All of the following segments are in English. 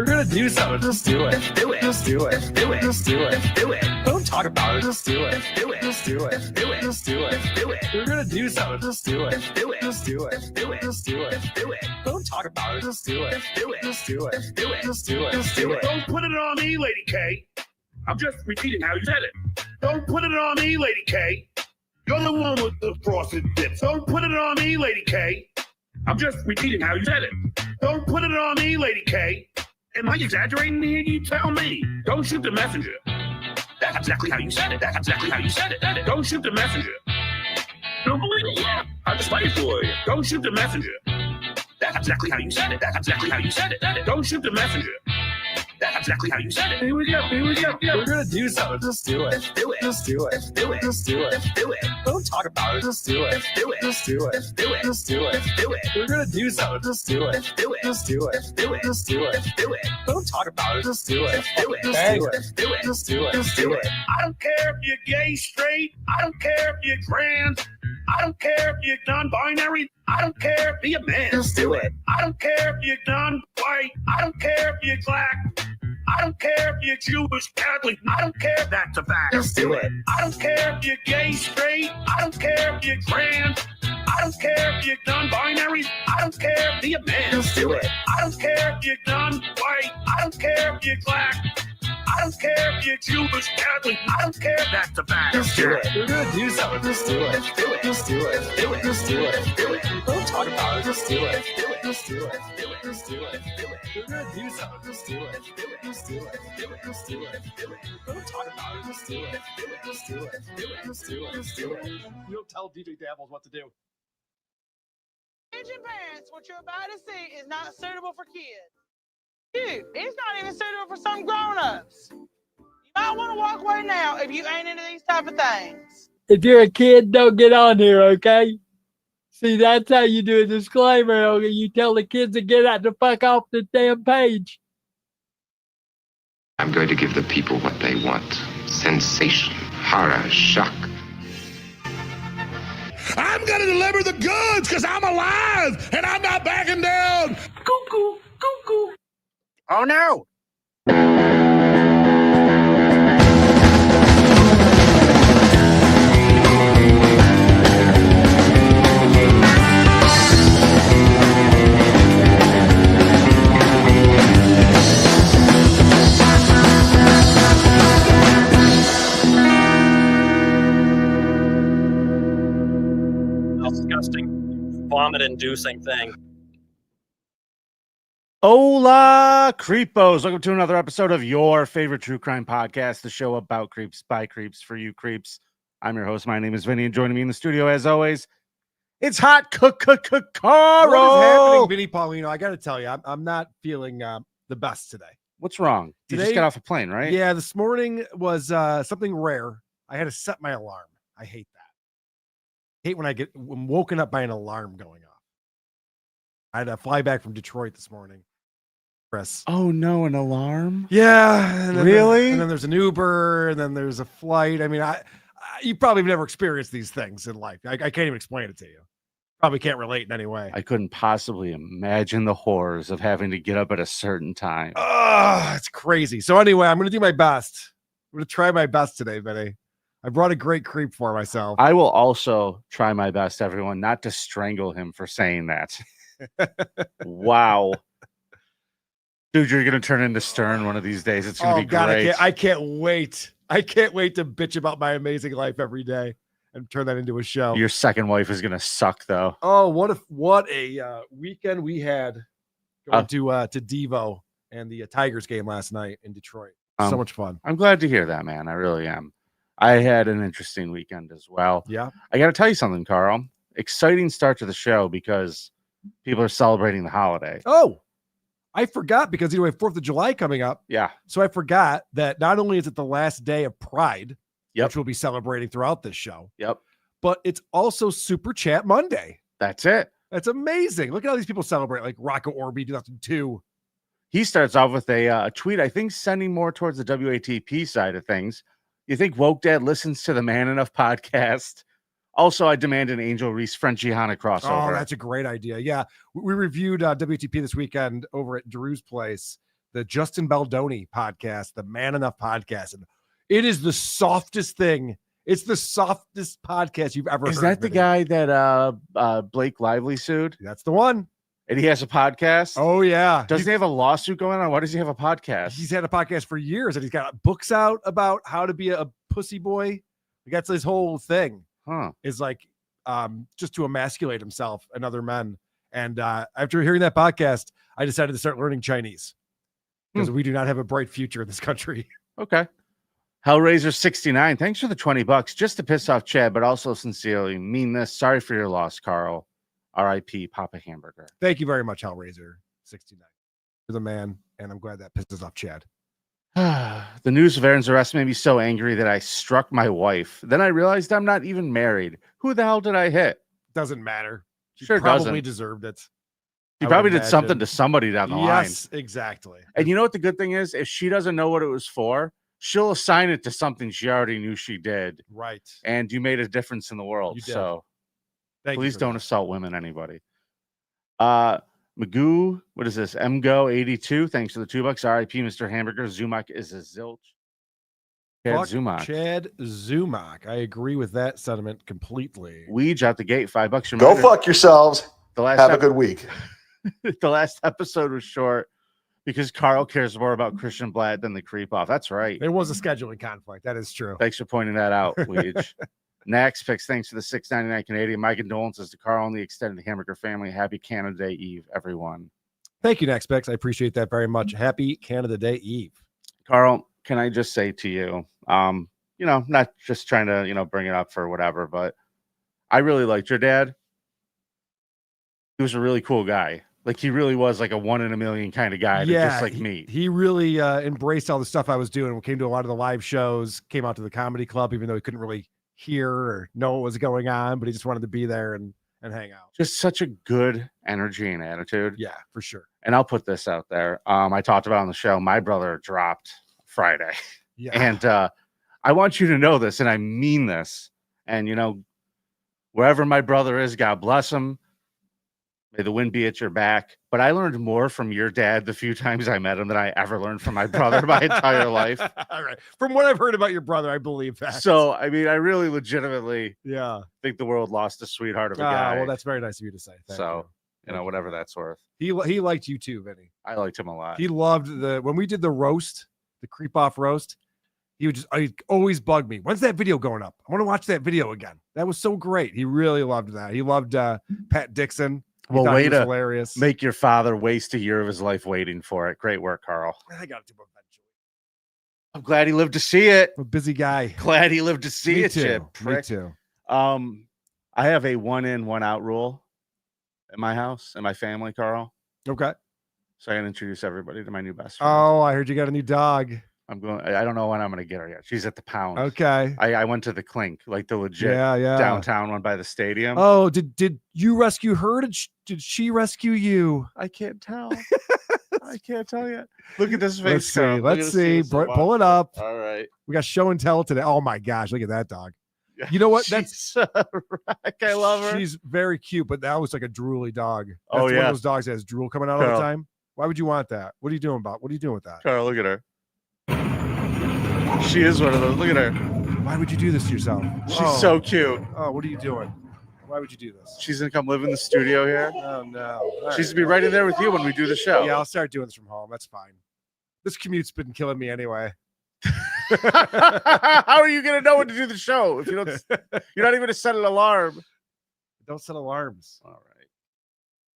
We're gonna do something. Just do it. Just do it. Just do it. Just do it. Just do it. Just do it. Don't talk about it. Just do it. Just do it. Just do it. Just do it. Just do it. Just do it. We're gonna do something. Just do it. Just do it. Just do it. Just do it. Just do it. Just do it. Don't talk about it. Just do it. Just do it. Just do it. Just do it. Just do it. Just do it. Don't put it on me, Lady K. I'm just repeating how you said it. Don't put it on me, Lady K. You're the one with the frosted tips. Don't put it on me, Lady K. I'm just repeating how you said it. Don't put it on me, Lady K. Am I exaggerating here? You tell me. Don't shoot the messenger. That's exactly how you said it. That's exactly how you said it. Don't shoot the messenger. Don't believe it? Yeah. I'll just fight for you. Don't shoot the messenger. That's exactly how you said it. That's exactly how you said it. Don't shoot the messenger. That's exactly how you said it. Here we go. Here we go. We're gonna do something. Just do it. Just do it. Just do it. Just do it. Just do it. Just do it. Don't talk about it. Just do it. Just do it. Just do it. Just do it. Just do it. Just do it. We're gonna do something. Just do it. Just do it. Just do it. Just do it. Just do it. Just do it. Don't talk about it. Just do it. Just do it. Just do it. Just do it. Just do it. Just do it. I don't care if you're gay, straight. I don't care if you're trans. I don't care if you're non-binary. I don't care if you're a man. Just do it. I don't care if you're non-white. I don't care if you're black. I don't care if you're Jewish, Catholic. I don't care if that's a fact. Just do it. I don't care if you're gay, straight. I don't care if you're trans. I don't care if you're non-binary. I don't care if you're a man. Just do it. I don't care if you're non-white. I don't care if you're black. I don't care if you're Jewish, Catholic. I don't care if that's a fact. Just do it. We're gonna do something. Just do it. Just do it. Just do it. Just do it. Just do it. Just do it. Don't talk about it. Just do it. Just do it. Just do it. Just do it. Just do it. Just do it. We're gonna do something. Just do it. Just do it. Just do it. Just do it. Just do it. Just do it. Don't talk about it. Just do it. Just do it. Just do it. Just do it. Just do it. Just do it. You don't tell DJ Dabbles what to do. Attention parents, what you're about to see is not suitable for kids. Dude, it's not even suitable for some grown-ups. You might want to walk away now if you ain't into these type of things. If you're a kid, don't get on here, okay? See, that's how you do a disclaimer. Okay? You tell the kids to get out the fuck off the damn page. I'm going to give the people what they want. Sensation, horror, shock. I'm gonna deliver the goods because I'm alive and I'm not backing down. Cuckoo, cuckoo. Oh no. Disgusting, vomit-inducing thing. Hola, creepos. Welcome to another episode of your favorite true crime podcast, the show about creeps, by creeps, for you creeps. I'm your host. My name is Vinnie, and joining me in the studio, as always, it's hot Carl. What is happening, Vinnie Paulino? I got to tell you, I'm not feeling the best today. What's wrong? You just got off a plane, right? Yeah, this morning was something rare. I had to set my alarm. I hate that. I hate when I'm woken up by an alarm going off. I had to fly back from Detroit this morning. Chris. Oh no, an alarm? Yeah. Really? And then there's an Uber, and then there's a flight. I mean, you probably have never experienced these things in life. I can't even explain it to you. Probably can't relate in any way. I couldn't possibly imagine the horrors of having to get up at a certain time. Oh, it's crazy. So anyway, I'm going to do my best. I'm going to try my best today, Vinny. I brought a great creep for myself. I will also try my best, everyone, not to strangle him for saying that. Wow. Dude, you're going to turn into Stern one of these days. It's going to be great. I can't wait. I can't wait to bitch about my amazing life every day and turn that into a show. Your second wife is going to suck, though. Oh, what a weekend we had going to Devo and the Tigers game last night in Detroit. So much fun. I'm glad to hear that, man. I really am. I had an interesting weekend as well. Yeah. I got to tell you something, Carl. Exciting start to the show because people are celebrating the holiday. Oh, I forgot because, we have 4th of July coming up. Yeah. So I forgot that not only is it the last day of Pride, yep, which we'll be celebrating throughout this show. Yep. But it's also Super Chat Monday. That's it. That's amazing. Look at how these people celebrate, like Rocco Orby 2002. He starts off with a tweet, I think, sending more towards the WATP side of things. You think Woke Dad listens to the Man Enough podcast? Also, I demand an Angel Reese Frenchie Hanna crossover. Oh, that's a great idea. Yeah, we reviewed WTP this weekend over at Drew's place. the Justin Baldoni podcast, the Man Enough podcast. And it is the softest thing. It's the softest podcast you've ever heard. Is that the Vinny. guy that Blake Lively sued? That's the one. And he has a podcast? Oh, yeah. Doesn't he have a lawsuit going on? Why does he have a podcast? He's had a podcast for years, and he's got books out about how to be a pussy boy. That's his whole thing. Is like just to emasculate himself and other men. And after hearing that podcast, I decided to start learning Chinese because we do not have a bright future in this country. Okay. Hellraiser 69. Thanks for the $20 just to piss off Chad, but also sincerely mean this. Sorry for your loss, Carl. R.I.P. Papa Hamburger. Thank you very much, Hellraiser 69. You're the man, and I'm glad that pisses off Chad. The news of Aaron's arrest made me so angry that I struck my wife. Then I realized I'm not even married. Who the hell did I hit? Doesn't matter. She Sure probably doesn't. deserved it. She I probably would did something imagine. to somebody down the line. Yes, exactly. And you know what the good thing is? If she doesn't know what it was for, she'll assign it to something she already knew she did. Right. And you made a difference in the world. You did. So Thank you please for don't that. assault women, anybody. Magoo, what is this? MGO82. Thanks for the $2. RIP, Mr. Hamburger. Zumak is a zilch. Chad Fuck Zumak. Chad Zumak. I agree with that sentiment completely. Weege out the gate, $5. Go Reminder, fuck yourselves. The last Have a good week. the last episode was short because Carl cares more about Christian Blatt than the creep off. That's right. There was a scheduling conflict. That is true. Thanks for pointing that out, Weege. Next picks, thanks for the $6.99 Canadian. My condolences to Carl and the extended Hamburger family. Happy Canada Day Eve, everyone. Thank you, Next Picks. I appreciate that very much. Happy Canada Day Eve. Carl, can I just say to you, not just trying to, bring it up for whatever, but I really liked your dad. He was a really cool guy. Like, he really was like a one in a million kind of guy, just like me. He really embraced all the stuff I was doing. We came to a lot of the live shows, came out to the comedy club, even though he couldn't really hear or know what was going on, but he just wanted to be there and hang out. Just such a good energy and attitude. Yeah, for sure. And I'll put this out there. I talked about on the show, my brother dropped Friday. Yeah. And I want you to know this, and I mean this. And, wherever my brother is, God bless him. May the wind be at your back. But I learned more from your dad the few times I met him than I ever learned from my brother my entire life. All right. From what I've heard about your brother, I believe that. So, I mean, I really legitimately think the world lost a sweetheart of a guy. Well, that's very nice of you to say. Thank you. Whatever that's worth. He liked you too, Vinny. I liked him a lot. He loved when we did the roast, the creep off roast. He always bugged me. When's that video going up? I want to watch that video again. That was so great. He really loved that. He loved Pat Dixon. Well, way to hilarious. Make your father waste a year of his life waiting for it. Great work, Carl. I got it to him eventually. I'm glad he lived to see it. I'm a busy guy. Glad he lived to see Me it. too. Me Prick. too. I have a 1 in, 1 out rule in my house and my family, Carl. Okay. So I gotta introduce everybody to my new best friend. Oh, I heard you got a new dog. I don't know when I'm gonna get her yet. She's at the pound. Okay. I went to the Clink, like the legit Yeah. downtown one by the stadium. Oh, did you rescue her? Did she rescue you? I can't tell. I can't tell yet. Look at this face. Let's see. Pull it up. All right. We got show and tell today. Oh my gosh, look at that dog. You know what? She's a wreck. I love her. She's very cute, but that was like a drooly dog. That's Oh, one yeah. of those dogs that has drool coming out all Carl. the time. Why would you want that? What are you doing with that? Carl, look at her. She is one of those. Look at her. Why would you do this to yourself? She's so cute. Oh, what are you doing? Why would you do this? She's gonna come live in the studio here. Oh no. All She's gonna be right in there with you when we do the show. Yeah, I'll start doing this from home. That's fine. This commute's been killing me anyway. How are you gonna know when to do the show if you don't? You're not even gonna set an alarm. Don't set alarms. All right.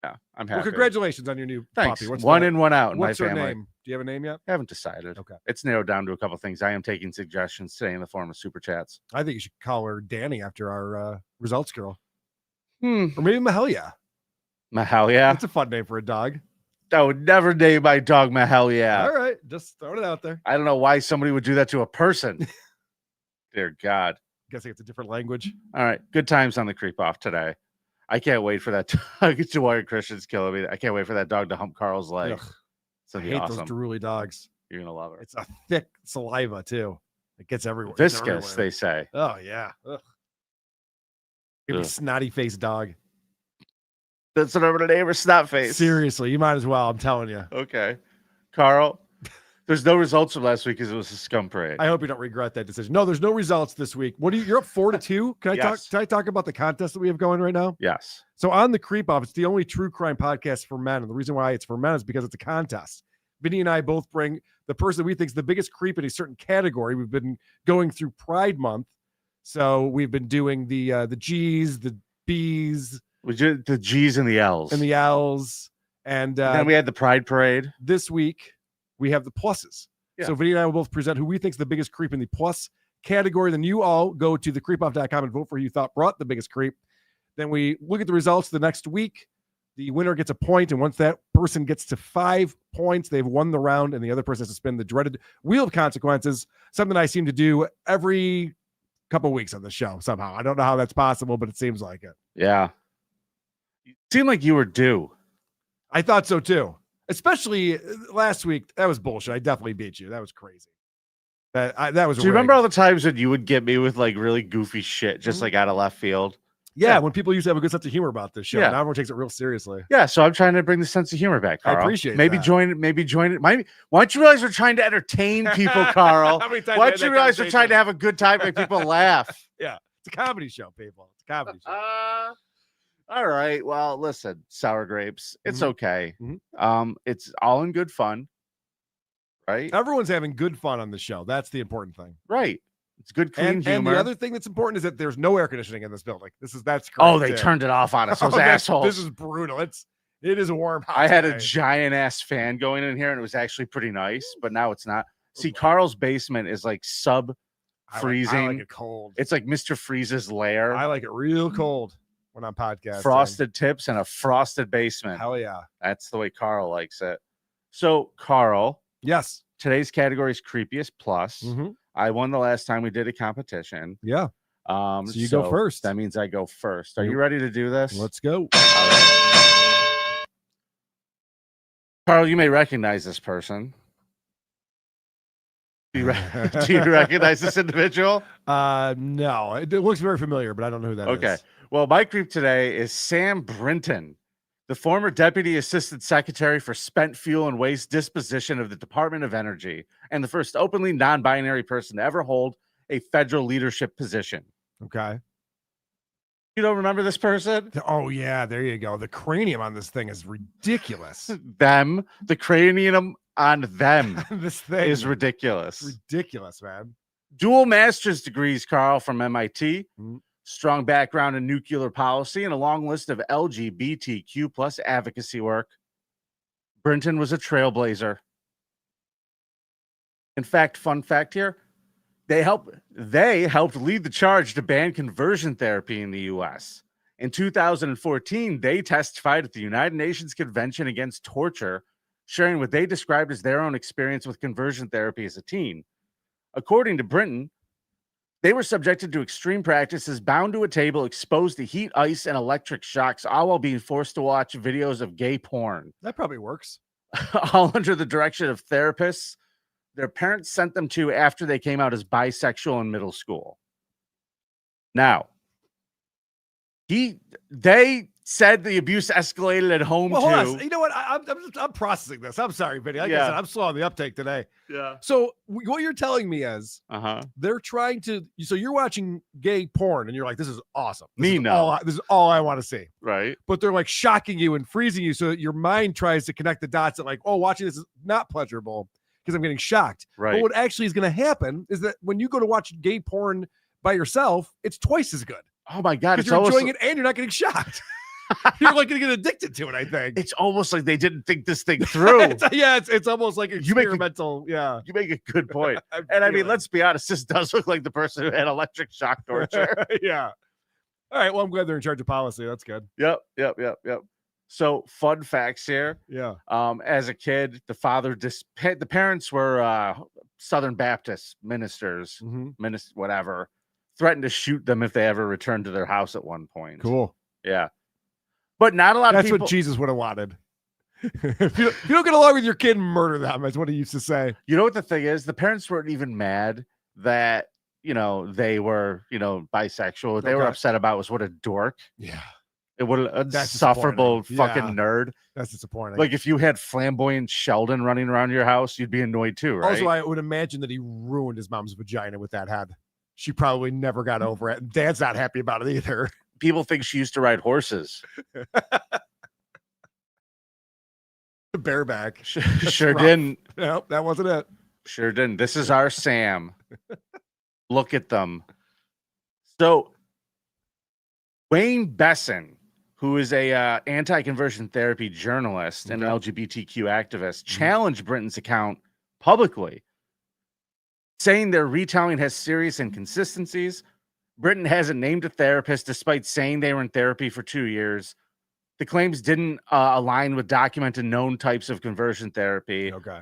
Yeah, I'm happy. Well, congratulations on your new Thanks. puppy. What's 1 that? in, 1 out in my What's her family. name? Do you have a name yet? I haven't decided. Okay. It's narrowed down to a couple things. I am taking suggestions today in the form of super chats. I think you should call her Danny after our results girl. Or Or maybe Mahalia. Mahal, yeah. That's a fun name for a dog. I would never name my dog Mahal, yeah. All right. Just throwing it out there. I don't know why somebody would do that to a person. Dear God. Guessing it's a different language. All right. Good times on the creep off today. I can't wait for that dog. Jawari Christian's killing me. I can't wait for that dog to hump Carl's leg. Ugh, It's I gonna be hate awesome. those drooly dogs. You're gonna love her. It's a thick saliva too. It gets everywhere. It's Viscous, everywhere. they say. Oh yeah. Ugh. Give me Ugh. snotty faced dog. That's what I'm gonna name her, snot face. Seriously, you might as well. I'm telling you. Okay. Carl, There's no results from last week because it was a scum parade. I hope you don't regret that decision. No, there's no results this week. What do you're up 4-2? Can I talk about the contest that we have going right now? Yes. So on the Creep Off, it's the only true crime podcast for men. And the reason why it's for men is because it's a contest. Vinny and I both bring the person we think is the biggest creep in a certain category. We've been going through Pride Month. So we've been doing the G's, the B's. The G's and the L's. And the L's. And then we had the Pride Parade. This week, we have the pluses. Yeah. So Vinny and I will both present who we think is the biggest creep in the plus category. Then you all go to thecreepoff.com and vote for who you thought brought the biggest creep. Then we look at the results the next week. The winner gets a point, and once that person gets to 5 points, they've won the round, and the other person has to spin the dreaded wheel of consequences, something I seem to do every couple weeks on the show somehow. I don't know how that's possible, but it seems like it. Yeah. It seemed like you were due. I thought so, too. Especially last week. That was bullshit. I definitely beat you. That was crazy. That was. Do you remember all the times when you would get me with like really goofy shit, just like out of left field? Yeah, when people used to have a good sense of humor about this show. Yeah. Now everyone takes it real seriously. Yeah, so I'm trying to bring the sense of humor back, Carl. I appreciate maybe that. Join it. Why don't you realize we're trying to entertain people, Carl? Why don't you realize we're trying to have a good time, make people laugh? Yeah, it's a comedy show, people. It's a comedy show. All right. Well, listen, sour grapes. It's okay. Mm-hmm. It's all in good fun, right? Everyone's having good fun on the show. That's the important thing. Right. It's good, clean humor. And the other thing that's important is that there's no air conditioning in this building. That's great. Oh, they turned it off on us. Those assholes. This is brutal. It is a warm house. I had a giant ass fan going in here, and it was actually pretty nice, but now it's not. See, Carl's basement is like sub freezing. I like it cold. It's like Mr. Freeze's lair. I like it real cold when I'm podcasting. Frosted tips and a frosted basement. Hell yeah. That's the way Carl likes it. So, Carl. Yes. Today's category is Creepiest Plus. Mm-hmm. I won the last time we did a competition. Yeah. So you go first. That means I go first. Are you ready to do this? Let's go. Carl, you may recognize this person. Do you recognize this individual? No. It looks very familiar, but I don't know who that is. Okay. Well, my creep today is Sam Brinton, the former Deputy Assistant Secretary for Spent Fuel and Waste Disposition of the Department of Energy, and the first openly non-binary person to ever hold a federal leadership position. Okay. You don't remember this person? Oh, yeah. There you go. The cranium on this thing is ridiculous. The cranium on them this thing is ridiculous. Ridiculous, man. Dual master's degrees, Carl, from MIT. Mm-hmm. Strong background in nuclear policy and a long list of LGBTQ plus advocacy work. Brinton was a trailblazer. In fact, fun fact here, they helped lead the charge to ban conversion therapy in the U.S. In 2014, they testified at the United Nations Convention Against Torture, sharing what they described as their own experience with conversion therapy as a teen. According to Brinton, they were subjected to extreme practices, bound to a table, exposed to heat, ice, and electric shocks, all while being forced to watch videos of gay porn. That probably works. All under the direction of therapists their parents sent them to after they came out as bisexual in middle school. Now, they said the abuse escalated at home too. You know what? I'm processing this. I'm sorry, Vinny. Like I said, I'm slow on the uptake today. Yeah. So what you're telling me is, they're trying to. So you're watching gay porn, and you're like, "This is awesome. This is all I want to see." Right. But they're like shocking you and freezing you, so that your mind tries to connect the dots. That like, oh, watching this is not pleasurable because I'm getting shocked. Right. But what actually is going to happen is that when you go to watch gay porn by yourself, it's twice as good. Oh my God! Because you're enjoying it and you're not getting shocked. You're like going to get addicted to it, I think. It's almost like they didn't think this thing through. It's almost like experimental. You make a good point. And I mean, let's be honest, this does look like the person who had electric shock torture. Yeah. All right. Well, I'm glad they're in charge of policy. That's good. Yep. So fun facts here. Yeah. As a kid, the parents were Southern Baptist ministers, whatever, threatened to shoot them if they ever returned to their house at one point. Cool. Yeah. But not a lot of people. That's what Jesus would have wanted. If you don't get along with your kid, murder them. That's what he used to say. You know what the thing is? The parents weren't even mad that, they were, bisexual. What they were upset about was what a dork. Yeah. It would a That's sufferable disappointing. fucking nerd. That's disappointing. Like if you had flamboyant Sheldon running around your house, you'd be annoyed too, right? Also, I would imagine that he ruined his mom's vagina with that head. She probably never got over it. Dad's not happy about it either. People think she used to ride horses. Bareback. Sure rough. didn't. Nope, that wasn't it. Sure didn't. This is our Sam. Look at them. So Wayne Besson, who is a anti-conversion therapy journalist and an LGBTQ activist, challenged Brinton's account publicly, saying their retelling has serious inconsistencies. Brinton hasn't named a therapist despite saying they were in therapy for 2 years. The claims didn't align with documented known types of conversion therapy. Okay.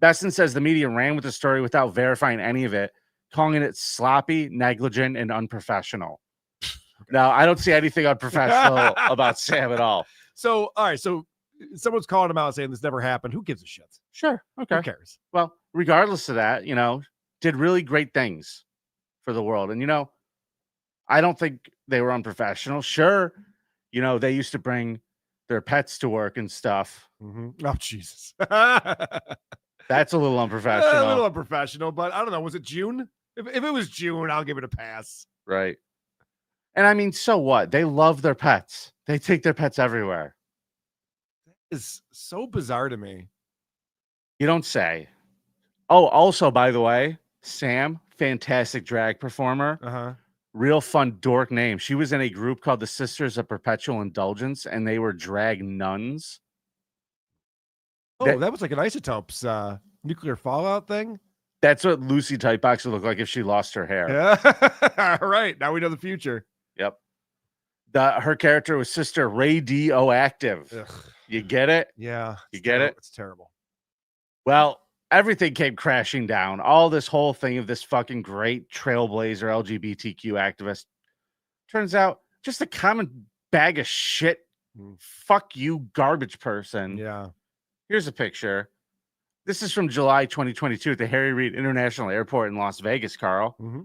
Besson says the media ran with the story without verifying any of it, calling it sloppy, negligent, and unprofessional. Now, I don't see anything unprofessional about Sam at all. So, all right. So, someone's calling him out saying this never happened. Who gives a shit? Sure. Okay. Who cares? Well, regardless of that, did really great things for the world. And, I don't think they were unprofessional. Sure. They used to bring their pets to work and stuff. Mm-hmm. Oh, Jesus. That's a little unprofessional. A little unprofessional, but I don't know. Was it June? If it was June, I'll give it a pass. Right. And I mean, so what? They love their pets. They take their pets everywhere. It's so bizarre to me. You don't say. Oh, also, by the way, Sam, fantastic drag performer. Uh-huh. Real fun dork name. She was in a group called the Sisters of Perpetual Indulgence, and they were drag nuns. Oh, that was like an Isotopes nuclear fallout thing. That's what Lucy Tightbox would look like if she lost her hair. Yeah. All right. Now we know the future. Yep. Her character was Sister Radioactive. Ugh. You get it? Yeah. You get it? It's terrible. Well, everything came crashing down. All this whole thing of this fucking great trailblazer LGBTQ activist turns out just a common bag of shit. Fuck you, garbage person. Yeah. Here's a picture. This is from July 2022 at the Harry Reid International Airport in Las Vegas, Carl. Mm-hmm.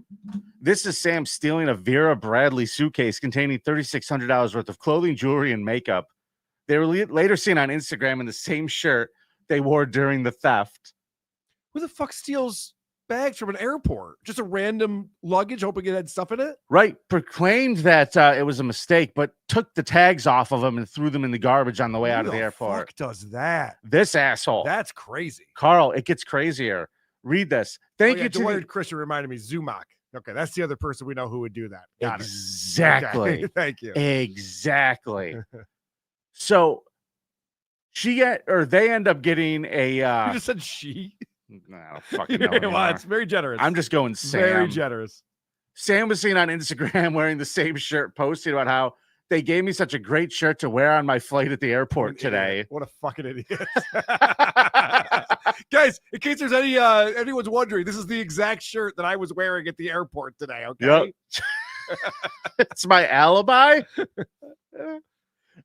This is Sam stealing a Vera Bradley suitcase containing $3,600 worth of clothing, jewelry, and makeup. They were later seen on Instagram in the same shirt they wore during the theft. Who the fuck steals bags from an airport? Just a random luggage, hoping it had stuff in it? Right. Proclaimed that it was a mistake, but took the tags off of them and threw them in the garbage on the way out of the airport. Fuck does that? This asshole. That's crazy. Carl, it gets crazier. Read this. Thank you to Dwayne Christian reminded me Zumach. Okay, that's the other person we know who would do that. Got exactly. Okay. Thank you. Exactly. So they end up getting a. You just said she. No, I don't fucking know. Well, it's very generous. I'm just going Sam. Very generous. Sam was seen on Instagram wearing the same shirt, posting about how they gave me such a great shirt to wear on my flight at the airport today. What a fucking idiot. Guys, in case there's anyone's wondering, this is the exact shirt that I was wearing at the airport today. Okay. Yep. It's my alibi.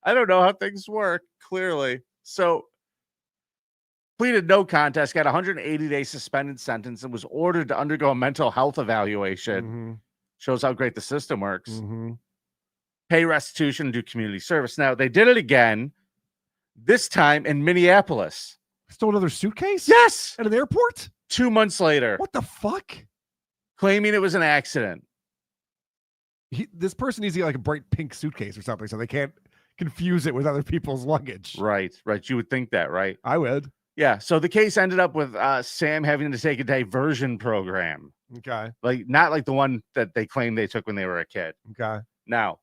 I don't know how things work, clearly. So pleaded no contest, got a 180-day suspended sentence, and was ordered to undergo a mental health evaluation. Mm-hmm. Shows how great the system works. Mm-hmm. Pay restitution, do community service. Now, they did it again, this time in Minneapolis. Stole another suitcase? Yes! At an airport? 2 months later. What the fuck? Claiming it was an accident. This person needs to get like a bright pink suitcase or something so they can't confuse it with other people's luggage. Right. You would think that, right? I would. Yeah. So the case ended up with Sam having to take a diversion program. Okay. Not like the one that they claimed they took when they were a kid. Okay. Now,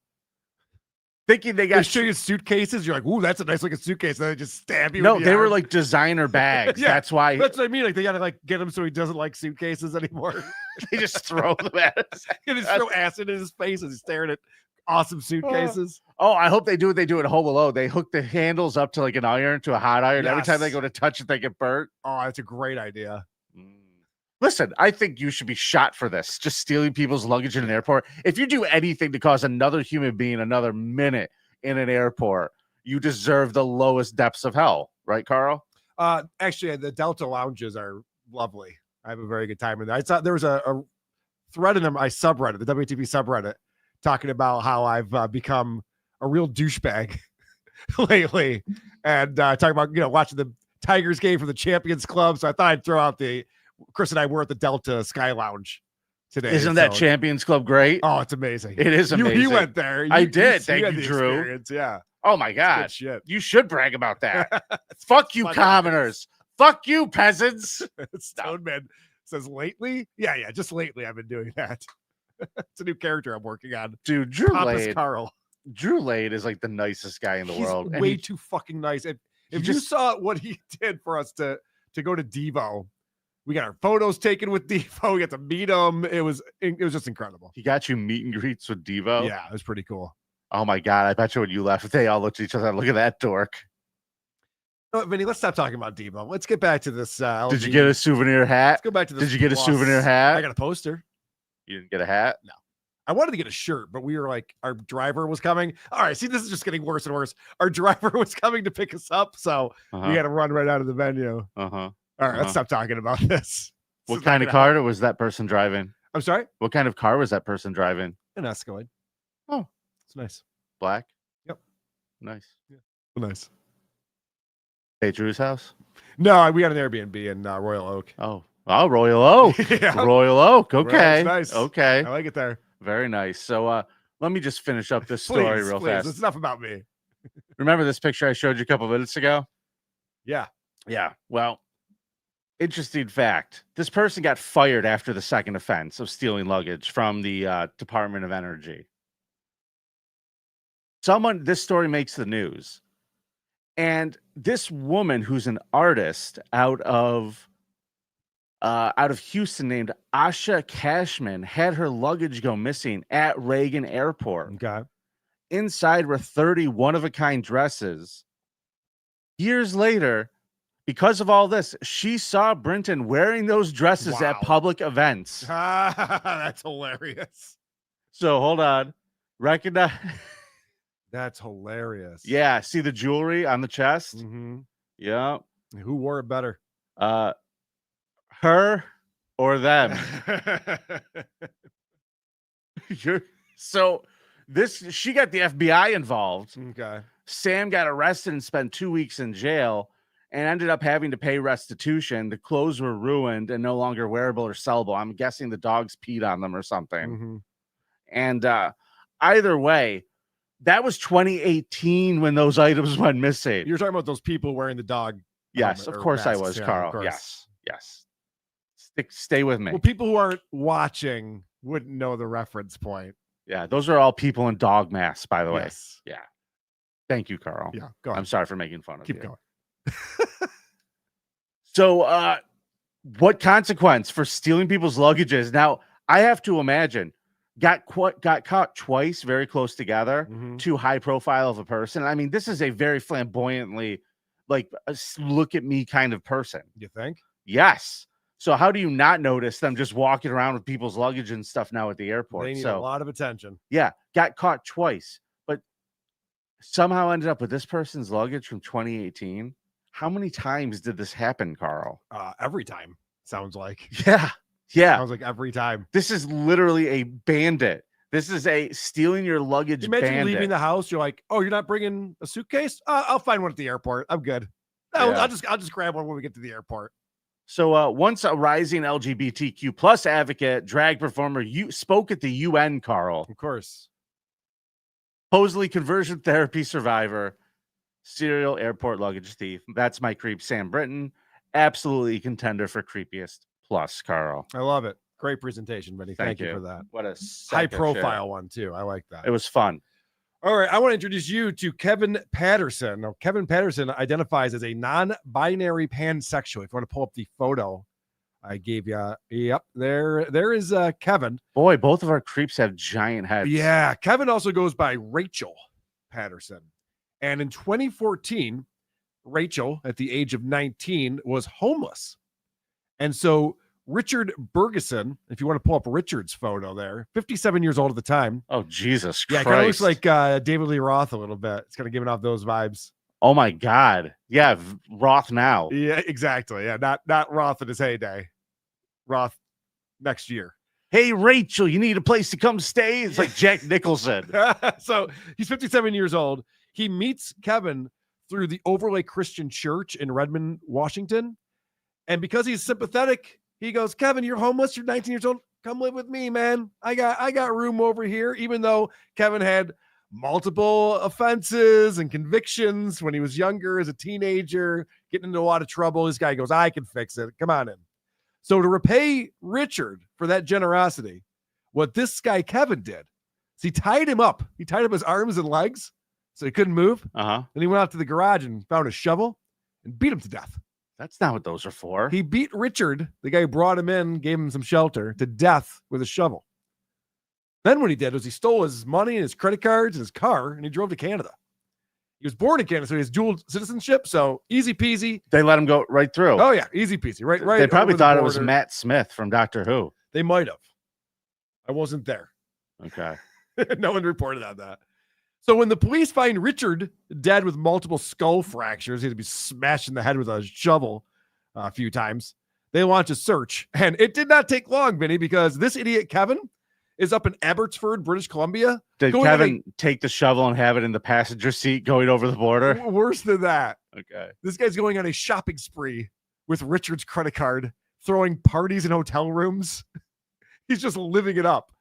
thinking they got they show you suitcases, you're like, ooh, that's a nice looking suitcase. And they just stab you. No, the they were arm. like designer bags. Yeah, that's why. That's what I mean. Like they gotta like get him so he doesn't like suitcases anymore. They just throw them at us. They just throw acid in his face as he's staring at awesome suitcases. Oh, I hope they do what they do at Home Alone. They hook the handles up to like an iron, to a hot iron. Every time they go to touch it, they get burnt. Oh, that's a great idea. Listen, I think you should be shot for this. Just stealing people's luggage in an airport. If you do anything to cause another human being another minute in an airport, you deserve the lowest depths of hell. Right, Carl? Actually, the Delta lounges are lovely. I have a very good time in there. I saw there was a thread in my subreddit, the WTP subreddit, talking about how I've become a real douchebag lately, and talking about watching the Tigers game for the Champions Club. So I thought I'd throw out Chris and I were at the Delta Sky Lounge today. Isn't that Champions Club great? Oh, it's amazing. It is amazing. You went there. I did. Thank had you, the Drew. experience. Yeah. Oh my God. Shit. You should brag about that. Fuck you, commoners. Fuck you, peasants. Stoneman says lately. Yeah. Just lately I've been doing that. It's a new character I'm working on. Dude, Drew Carl. Drew Lade is like the nicest guy in the world. Way too fucking nice. If you saw what he did for us to go to Devo, we got our photos taken with Devo. We got to meet him. It was just incredible. He got you meet and greets with Devo. Yeah, it was pretty cool. Oh my God. I bet you when you left, they all looked at each other. Look at that dork. Oh, Vinny, let's stop talking about Devo. Let's get back to this. Did you get a souvenir hat? Let's go back to this. Did you get a souvenir hat? I got a poster. You didn't get a hat? No. I wanted to get a shirt, but we were like, our driver was coming. All right, see, this is just getting worse and worse. Our driver was coming to pick us up, so we had to run right out of the venue. All right, let's stop talking about this. What kind of car was that person driving? I'm sorry? What kind of car was that person driving? An Escalade. Oh, it's nice. Black? Yep. Nice. Yeah. Nice. Hey, Drew's house? No, we got an Airbnb in Royal Oak. Oh, Royal Oak. Yeah. Royal Oak. Okay. Right, nice. Okay. I like it there. Very nice. So let me just finish up this story real fast. It's enough about me. Remember this picture I showed you a couple minutes ago? Yeah. Yeah. Well, interesting fact. This person got fired after the second offense of stealing luggage from the Department of Energy. This story makes the news. And this woman who's an artist out of Houston named Asha Cashman had her luggage go missing at Reagan Airport. Okay. Inside were 30 one-of-a-kind dresses. Years later, because of all this, she saw Brinton wearing those dresses at public events. That's hilarious. So hold on. Recognize. That's hilarious. Yeah. See the jewelry on the chest? Mm-hmm. Yeah. Who wore it better? Her or them? She got the FBI involved. Okay. Sam got arrested and spent 2 weeks in jail and ended up having to pay restitution. The clothes were ruined and no longer wearable or sellable. I'm guessing the dogs peed on them or something. Mm-hmm. And either way, that was 2018 when those items went missing. You're talking about those people wearing the dog. Yes, of course masks. I was, Yeah, Carl. Yes. Stay with me. Well, people who aren't watching wouldn't know the reference point. Yeah, those are all people in dog masks, by the way. Yes. Yeah. Thank you, Carl. Yeah, go on. I'm sorry for making fun of you. Keep going. So, what consequence for stealing people's luggages? Now, I have to imagine got caught twice, very close together, too high profile of a person. I mean, this is a very flamboyantly, like, look at me kind of person. You think? Yes. So how do you not notice them just walking around with people's luggage and stuff now at the airport? They need a lot of attention. Yeah, got caught twice, but somehow ended up with this person's luggage from 2018. How many times did this happen, Carl? Every time, sounds like. Yeah. Sounds like every time. This is literally a bandit. This is a stealing your luggage Imagine bandit. leaving the house. You're like, oh, you're not bringing a suitcase? I'll find one at the airport. I'm good. I'll just grab one when we get to the airport. So once a rising LGBTQ plus advocate, drag performer, you spoke at the UN, Carl. Of course. Supposedly conversion therapy survivor, serial airport luggage thief. That's my creep, Sam Brinton. Absolutely contender for creepiest plus, Carl. I love it. Great presentation, buddy. Thank you for that. What a high profile one, too. I like that. It was fun. All right. I want to introduce you to Kevin Patterson. Now, Kevin Patterson identifies as a non-binary pansexual. If you want to pull up the photo I gave you. Yep. There is Kevin. Boy, both of our creeps have giant heads. Yeah. Kevin also goes by Rachel Patterson. And in 2014, Rachel, at the age of 19, was homeless. And so Richard Bergeson, if you want to pull up Richard's photo there, 57 years old at the time. Oh, Jesus Christ. Yeah, kind of looks like David Lee Roth a little bit. It's kind of giving off those vibes. Oh, my God. Yeah, Roth now. Yeah, exactly. Yeah, not Roth in his heyday. Roth next year. Hey, Rachel, you need a place to come stay? It's like Jack Nicholson. So he's 57 years old. He meets Kevin through the Overlay Christian Church in Redmond, Washington. And because he's sympathetic, he goes, Kevin, you're homeless. You're 19 years old. Come live with me, man. I got room over here. Even though Kevin had multiple offenses and convictions when he was younger as a teenager, getting into a lot of trouble, this guy goes, I can fix it. Come on in. So to repay Richard for that generosity, what this guy Kevin did is he tied him up. He tied up his arms and legs so he couldn't move. Uh-huh. Then he went out to the garage and found a shovel and beat him to death. That's not what those are for. He beat Richard, the guy who brought him in, gave him some shelter, to death with a shovel. Then what he did was he stole his money and his credit cards and his car, and he drove to Canada. He was born in Canada, so he has dual citizenship, so easy peasy. They let him go right through. Oh, yeah, easy peasy. Right. They probably over the thought it was border. Matt Smith from Doctor Who. They might have. I wasn't there. Okay. No one reported on that. So when the police find Richard dead with multiple skull fractures, he had to be smashed in the head with a shovel a few times, they launch a search. And it did not take long, Vinny, because this idiot Kevin is up in Abbotsford, British Columbia. Did Kevin take the shovel and have it in the passenger seat going over the border? Worse than that. Okay. This guy's going on a shopping spree with Richard's credit card, throwing parties in hotel rooms. He's just living it up.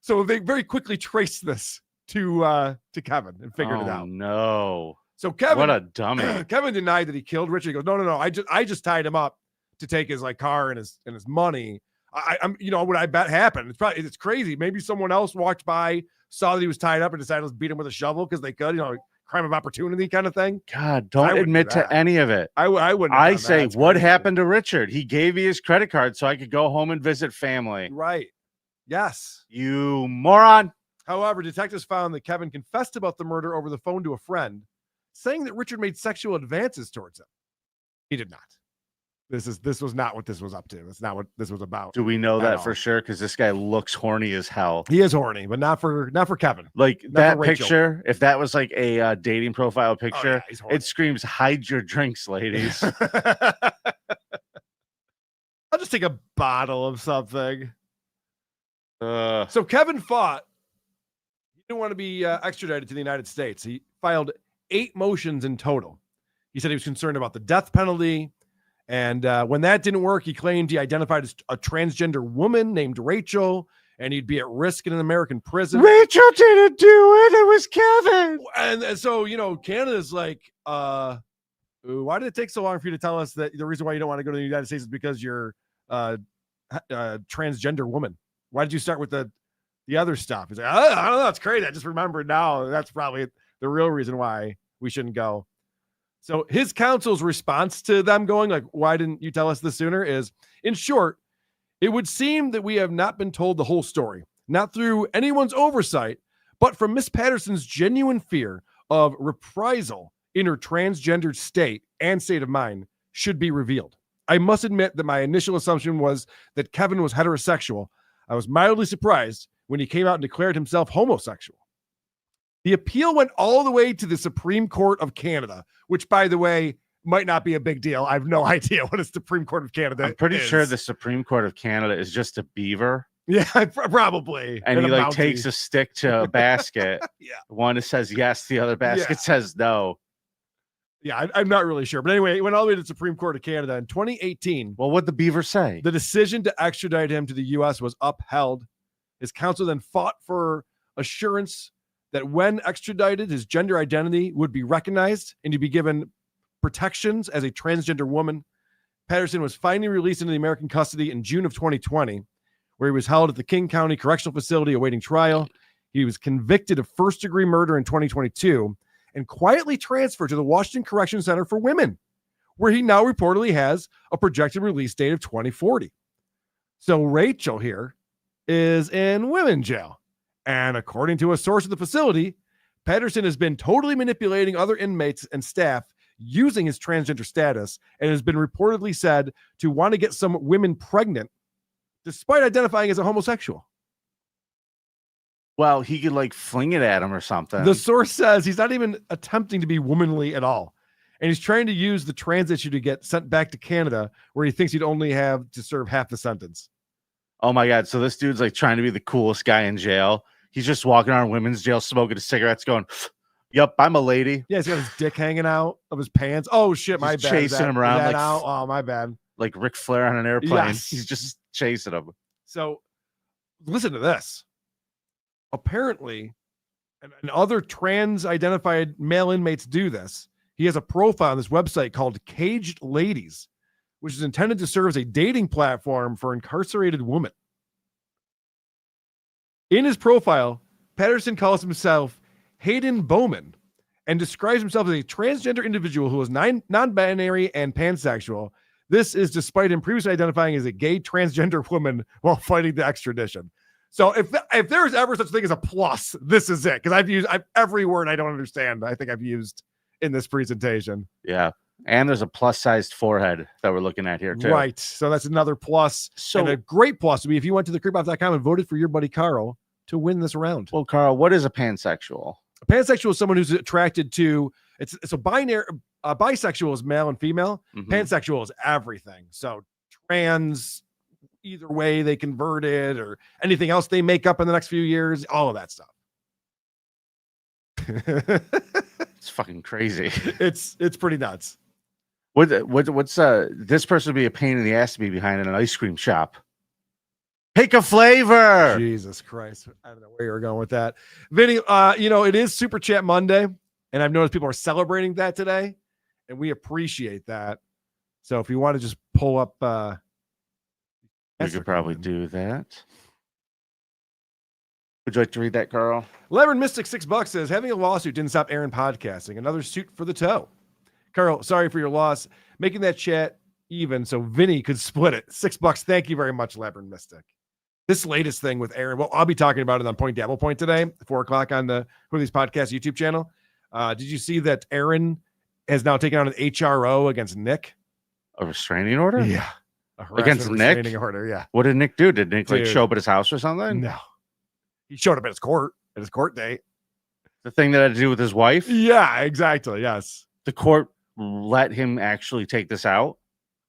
So they very quickly traced this to Kevin and figured it out. No. So Kevin, what a dummy. Kevin denied that he killed Richard. He goes, no. I just tied him up to take his car and his money. I'm what I bet happened. It's crazy. Maybe someone else walked by, saw that he was tied up, and decided to beat him with a shovel because they could, crime of opportunity kind of thing. God, don't admit to any of it. I wouldn't. I say, what happened to Richard? He gave me his credit card so I could go home and visit family. Right. Yes. You moron. However, detectives found that Kevin confessed about the murder over the phone to a friend, saying that Richard made sexual advances towards him. He did not. This was not what this was up to. That's not what this was about. Do we know that for sure? Because this guy looks horny as hell. He is horny, but not for Kevin. Like not that picture, if that was like a dating profile picture, it screams, hide your drinks, ladies. I'll just take a bottle of something. So Kevin fought. He didn't want to be extradited to the United States. He filed 8 motions in total. He said he was concerned about the death penalty. And when that didn't work, he claimed he identified as a transgender woman named Rachel, and he'd be at risk in an American prison. Rachel didn't do it. It was Kevin. And so, Canada's like, why did it take so long for you to tell us that the reason why you don't want to go to the United States is because you're a transgender woman? Why did you start with the other stuff? He's like, I don't know. It's crazy. I just remembered now. That's probably the real reason why we shouldn't go. So his counsel's response to them going like, why didn't you tell us this sooner? Is, in short, it would seem that we have not been told the whole story, not through anyone's oversight, but from Miss Patterson's genuine fear of reprisal in her transgendered state and state of mind should be revealed. I must admit that my initial assumption was that Kevin was heterosexual. I was mildly surprised when he came out and declared himself homosexual. The appeal went all the way to the Supreme Court of Canada, which, by the way, might not be a big deal. I have no idea what a Supreme Court of Canada is. I'm pretty sure the Supreme Court of Canada is just a beaver. Yeah, probably. And he takes a stick to a basket. Yeah. One says yes, the other basket says no. Yeah, I'm not really sure. But anyway, it went all the way to the Supreme Court of Canada in 2018. Well, what'd the beaver say? The decision to extradite him to the U.S. was upheld. His counsel then fought for assurance that when extradited, his gender identity would be recognized and he'd be given protections as a transgender woman. Patterson was finally released into the American custody in June of 2020, where he was held at the King County Correctional Facility awaiting trial. He was convicted of first-degree murder in 2022 and quietly transferred to the Washington Correction Center for Women, where he now reportedly has a projected release date of 2040. So Rachel here is in women's jail. And according to a source at the facility, Patterson has been totally manipulating other inmates and staff using his transgender status and has been reportedly said to want to get some women pregnant despite identifying as a homosexual. Well, he could fling it at him or something. The source says he's not even attempting to be womanly at all. And he's trying to use the trans issue to get sent back to Canada, where he thinks he'd only have to serve half the sentence. Oh my God. So this dude's like trying to be the coolest guy in jail. He's just walking around women's jail smoking his cigarettes going, "Yup, I'm a lady." Yeah, he's got his dick hanging out of his pants. Oh shit, my He's bad. chasing him around like out? Oh, my bad. Like Ric Flair on an airplane. Yes. He's just chasing him. So listen to this. Apparently, and other trans-identified male inmates do this. He has a profile on this website called Caged Ladies, which is intended to serve as a dating platform for incarcerated women. In his profile, Patterson calls himself Hayden Bowman and describes himself as a transgender individual who is non-binary and pansexual. This is despite him previously identifying as a gay transgender woman while fighting the extradition. So if there's ever such thing as a plus, this is it. Because I've used every word I don't understand. I think I've used in this presentation. Yeah. And there's a plus-sized forehead that we're looking at here, too. Right. So that's another plus. So, and a great plus would be if you went to the creepoff.com and voted for your buddy Karl to win this round. well, Karl, what is a pansexual? A pansexual is someone who's attracted to it's a binary. Bisexual is male and female. Mhm. Pansexual is everything. So trans, either way they convert it or anything else they make up in the next few years, all of that stuff. It's fucking crazy. It's pretty nuts. What's this person would be a pain in the ass to be behind an ice cream shop. Pick a flavor. Jesus Christ. I don't know where you're going with that. Vinny, it is Super Chat Monday, and I've noticed people are celebrating that today, and we appreciate that. So if you want to just pull up we could probably do that. Would you like to read that, Karl? Levered Mystic $6 says, having a lawsuit didn't stop Aaron podcasting. Another suit for the toe. Karl, sorry for your loss. Making that chat even so Vinny could split it. $6. Thank you very much, Levered Mystic. This latest thing with Aaron, well, I'll be talking about it on Point Dabble Point today, 4:00 on the Who Are These Podcasts YouTube channel. Did you see that Aaron has now taken out an HRO against Nick? A restraining order? Yeah. Against Nick? Restraining order, yeah. What did Nick do? Did Nick like Dude. show up at his house or something? No. He showed up at his court date. The thing that had to do with his wife? Yeah, exactly. Yes. The court let him actually take this out?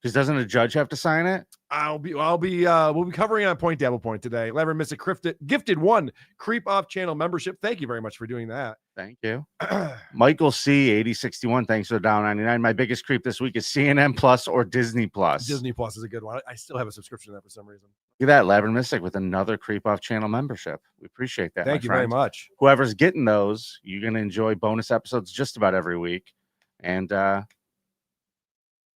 Because doesn't a judge have to sign it? We'll be covering it on Point Dabble Point today. Lever Mystic gifted one Creep Off channel membership. Thank you very much for doing that. Thank you. Michael C 8061, thanks for the down 99. My biggest creep this week is CNN Plus or Disney Plus. Disney Plus is a good one. I still have a subscription to that for some reason. Look at that, Lever Mystic with another Creep Off channel membership. We appreciate that. Thank you very much. Whoever's getting those, you're going to enjoy bonus episodes just about every week. And I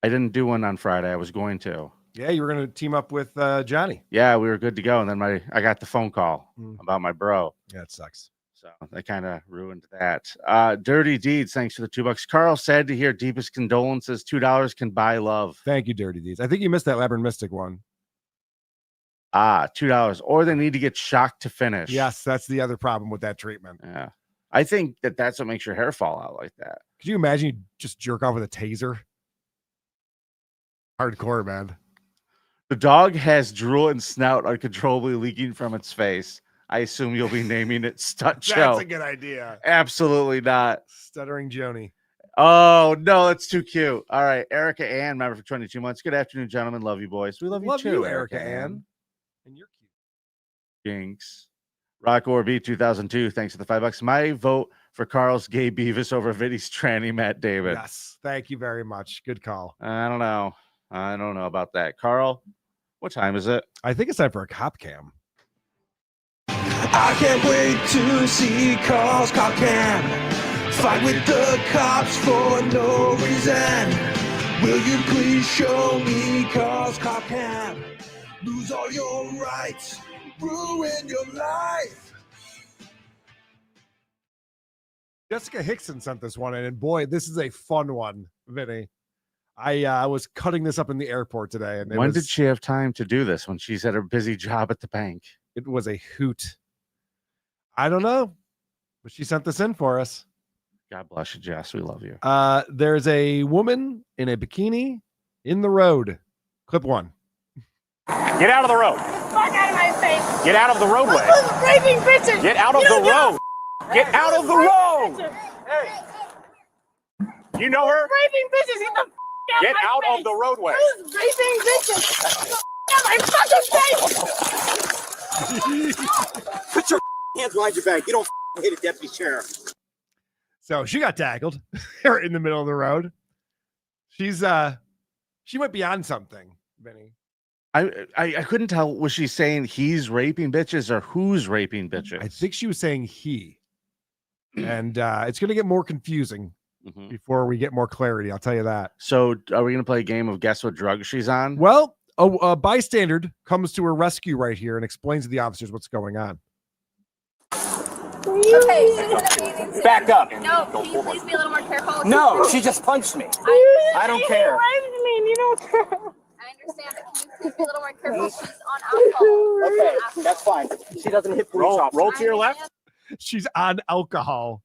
didn't do one on Friday. I was going to. Yeah, you were going to team up with Johnny. Yeah, we were good to go. And then I got the phone call about my bro. Yeah, it sucks. So that kind of ruined that. Dirty Deeds, thanks for the $2. Karl, sad to hear. Deepest condolences. $2 can buy love. Thank you, Dirty Deeds. I think you missed that Labyrinth Mystic one. $2. Or they need to get shocked to finish. Yes, that's the other problem with that treatment. Yeah. I think that's what makes your hair fall out like that. Could you imagine you just jerk off with a taser? Hardcore, man. The dog has drool and snout uncontrollably leaking from its face. I assume you'll be naming it Stut Show. That's a good idea. Absolutely not. Stuttering Joni. Oh, no, that's too cute. All right. Erica Ann, member for 22 months. Good afternoon, gentlemen. Love you, boys. We love you too, Erica Ann. And you're cute. Jinx. Rock Orb 2002. Thanks for the $5. My vote for Karl's gay Beavis over Vinny's tranny Matt David. Yes. Thank you very much. Good call. I don't know about that. Karl, what time is it? I think it's time for a cop cam. I can't wait to see Karl's cop cam. Fight with the cops for no reason. Will you please show me Karl's cop cam? Lose all your rights, ruin your life. Jessica Hickson sent this one in, and boy, this is a fun one, Vinny. I was cutting this up in the airport today. And when did she have time to do this? When she's at her busy job at the bank? It was a hoot. I don't know, but she sent this in for us. God bless you, Jess. We love you. There's a woman in a bikini in the road. Clip one. Get out of the road. Fuck out of my face. Get out of the roadway. Who's raping bitches? Get out of the road. Get out of the road. Hey. You know her? Raping bitches. Get out of the roadway. Who's raping bitches? Out my fucking face. Put your hands behind your back. You don't hit a deputy sheriff. So she got tackled right in the middle of the road. She's she might be on something, Vinny. I couldn't tell. Was she saying he's raping bitches or who's raping bitches? I think she was saying he. And it's going to get more confusing before we get more clarity. I'll tell you that. So are we going to play a game of guess what drug she's on? Well, a bystander comes to her rescue right here and explains to the officers what's going on. Okay. Back up. No, can you please be a little more careful? No, she just punched me. I don't care. You don't care. I understand, but can you please be a little more careful? She's on alcohol. Okay, that's fine. She doesn't hit police officers. Roll to your left. She's on alcohol.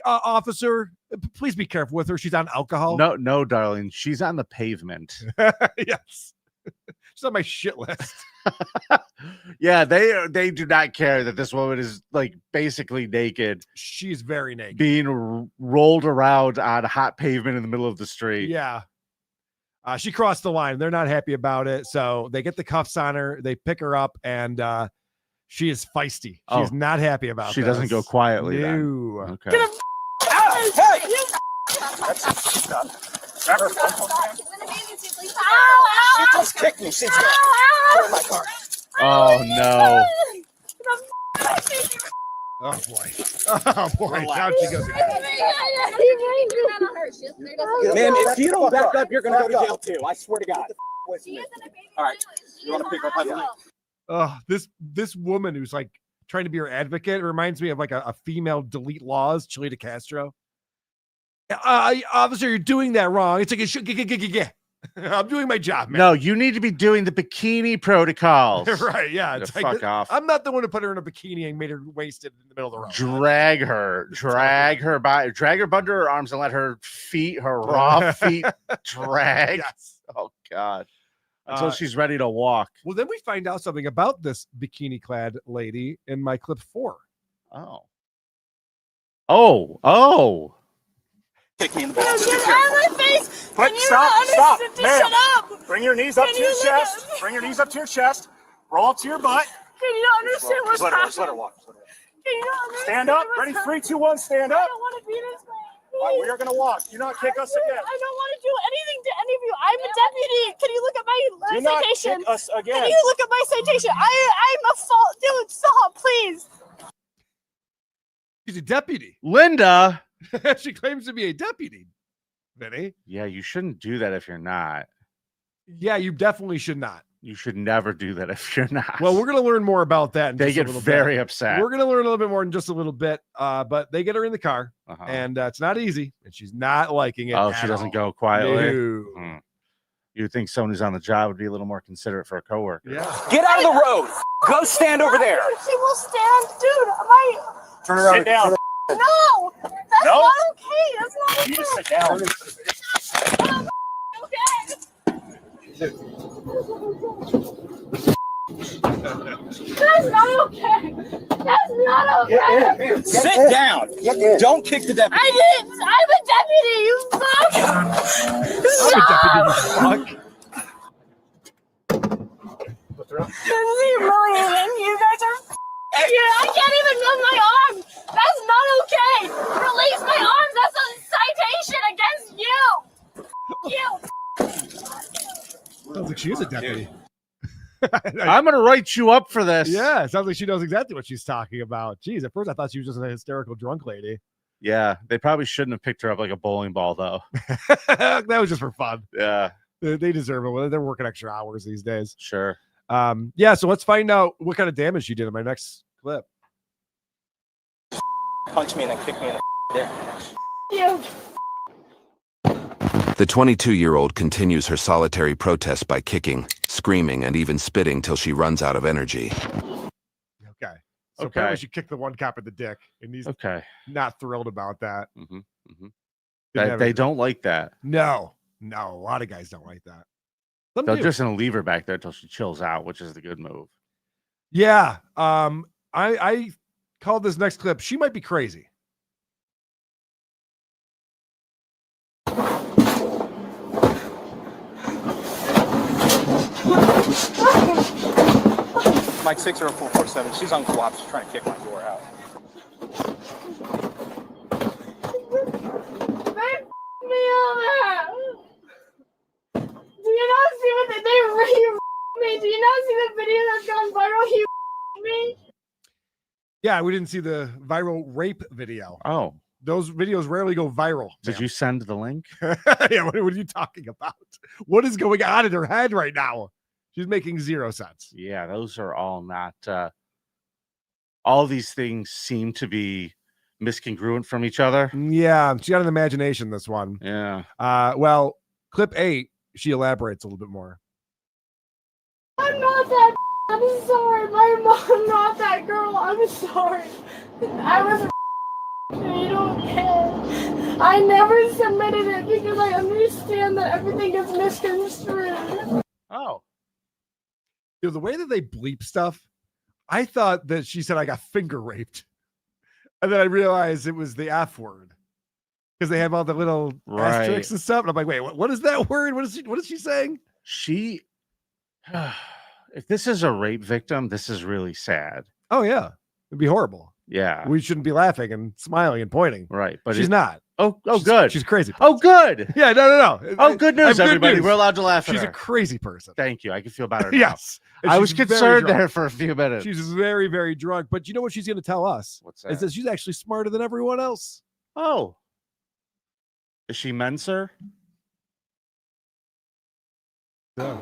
Officer, please be careful with her. She's on alcohol. No, darling. She's on the pavement. Yes. She's on my shit list. Yeah, they do not care that this woman is like basically naked. She's very naked. Being rolled around on hot pavement in the middle of the street. Yeah. She crossed the line. They're not happy about it. So they get the cuffs on her. They pick her up and she is feisty. She's not happy about it. She doesn't go quietly. No. Okay. Hey! Grab her. She just kicked me. She's got my car. Oh no. Oh boy. Oh boy. Now she goes again. Man, if you don't back up, you're going to go to jail too. I swear to God. All right. You want to pick up my Oh, this woman who's like trying to be her advocate reminds me of like a female delete laws, Chilita Castro. Officer, you're doing that wrong. It's like I'm doing my job, man. No, you need to be doing the bikini protocols. Right? Yeah. It's fuck off. I'm not the one who put her in a bikini and made her wasted in the middle of the road. Drag her under her arms and let her feet, her raw feet, drag. Yes. Oh God. Until she's ready to walk. Well, then we find out something about this bikini-clad lady in my clip 4. Oh. Kick me in the Get back. out of my face! But Can you stop, understand? ma'am. Shut up! Bring your knees up Can to your you look chest. at- Bring your knees up to your chest. Roll up to your butt. Can you understand what's Let her happening? walk. Can you understand Stand up. what's Ready? happening? 3, 2, 1. Stand I up. don't want to be this way. All right, we are going to walk. Do not kick us again. I don't want to do anything to any of you. I'm a deputy. Can you look at my Do not citation? kick us again. Can you look at my citation? I'm a fault. Dude, stop, please. She's a deputy. Linda. She claims to be a deputy. Vinny. Yeah, you shouldn't do that if you're not. Yeah, you definitely should not. You should never do that if you're not. Well, we're going to learn more about that. In they just a get little very bit. upset. We're going to learn a little bit more in just a little bit. But they get her in the car, and it's not easy, and she's not liking it. Oh, she doesn't go quietly. No. You'd think someone who's on the job would be a little more considerate for a coworker. Yeah. Get out of the road. Go stand over there. She will stand. Dude, Turn around. Sit down. No, that's not okay. That's not okay. You just sit down. That's not okay. That's not okay. Sit down. Don't kick the deputy. I didn't. I'm a deputy. You fuck. I'm a deputy, you fuck. This is humiliating. You guys are. I can't even move my arm. That's not okay. Release my arm. That's a citation against you. Sounds like she is a deputy. I'm going to write you up for this. Yeah, it sounds like she knows exactly what she's talking about. Jeez, at first I thought she was just a hysterical drunk lady. Yeah, they probably shouldn't have picked her up like a bowling ball, though. That was just for fun. Yeah. They deserve it. Well, they're working extra hours these days. Sure. Yeah, so let's find out what kind of damage she did in my next clip. Punch me and then kick me in the You. The 22-year-old continues her solitary protest by kicking, screaming, and even spitting till she runs out of energy. Okay. So apparently she kicked the one cop in the dick, and he's not thrilled about that. They don't like that. No, a lot of guys don't like that. They're just gonna leave her back there until she chills out, which is the good move. Yeah. I called this next clip. She might be crazy. My 60447. She's on co-op. She's trying to kick my door out. Me over. Do you not see what they me? Do you not see the video that's gone viral? He me. Yeah, we didn't see the viral rape video. Oh, those videos rarely go viral. Did you send the link? Yeah, what are you talking about? What is going on in her head right now? She's making zero sense. Yeah, those are all not. All these things seem to be miscongruent from each other. Yeah, she got an imagination, this one. Yeah. Well, clip 8, she elaborates a little bit more. I'm not that. I'm sorry. My mom not that girl. I'm sorry. I was you don't care. I never submitted it because I understand that everything is misconstrued. Oh. You know, the way that they bleep stuff, I thought that she said I got finger raped. And then I realized it was the F word. Because they have all the little asterisks and stuff. And I'm like, wait, what is that word? What is she saying? If this is a rape victim, this is really sad. Oh, yeah. It'd be horrible. Yeah. We shouldn't be laughing and smiling and pointing. Right. But she's not. Good. She's crazy. Oh, good. Yeah, no. Oh, good news, everybody. We're allowed to laugh at She's her. a crazy person. Thank you. I can feel better now. Yes. I was concerned there for a few minutes. She's very, very drunk. But you know what she's going to tell us? What's that? Is that she's actually smarter than everyone else. Oh. Is she Menser? Yeah.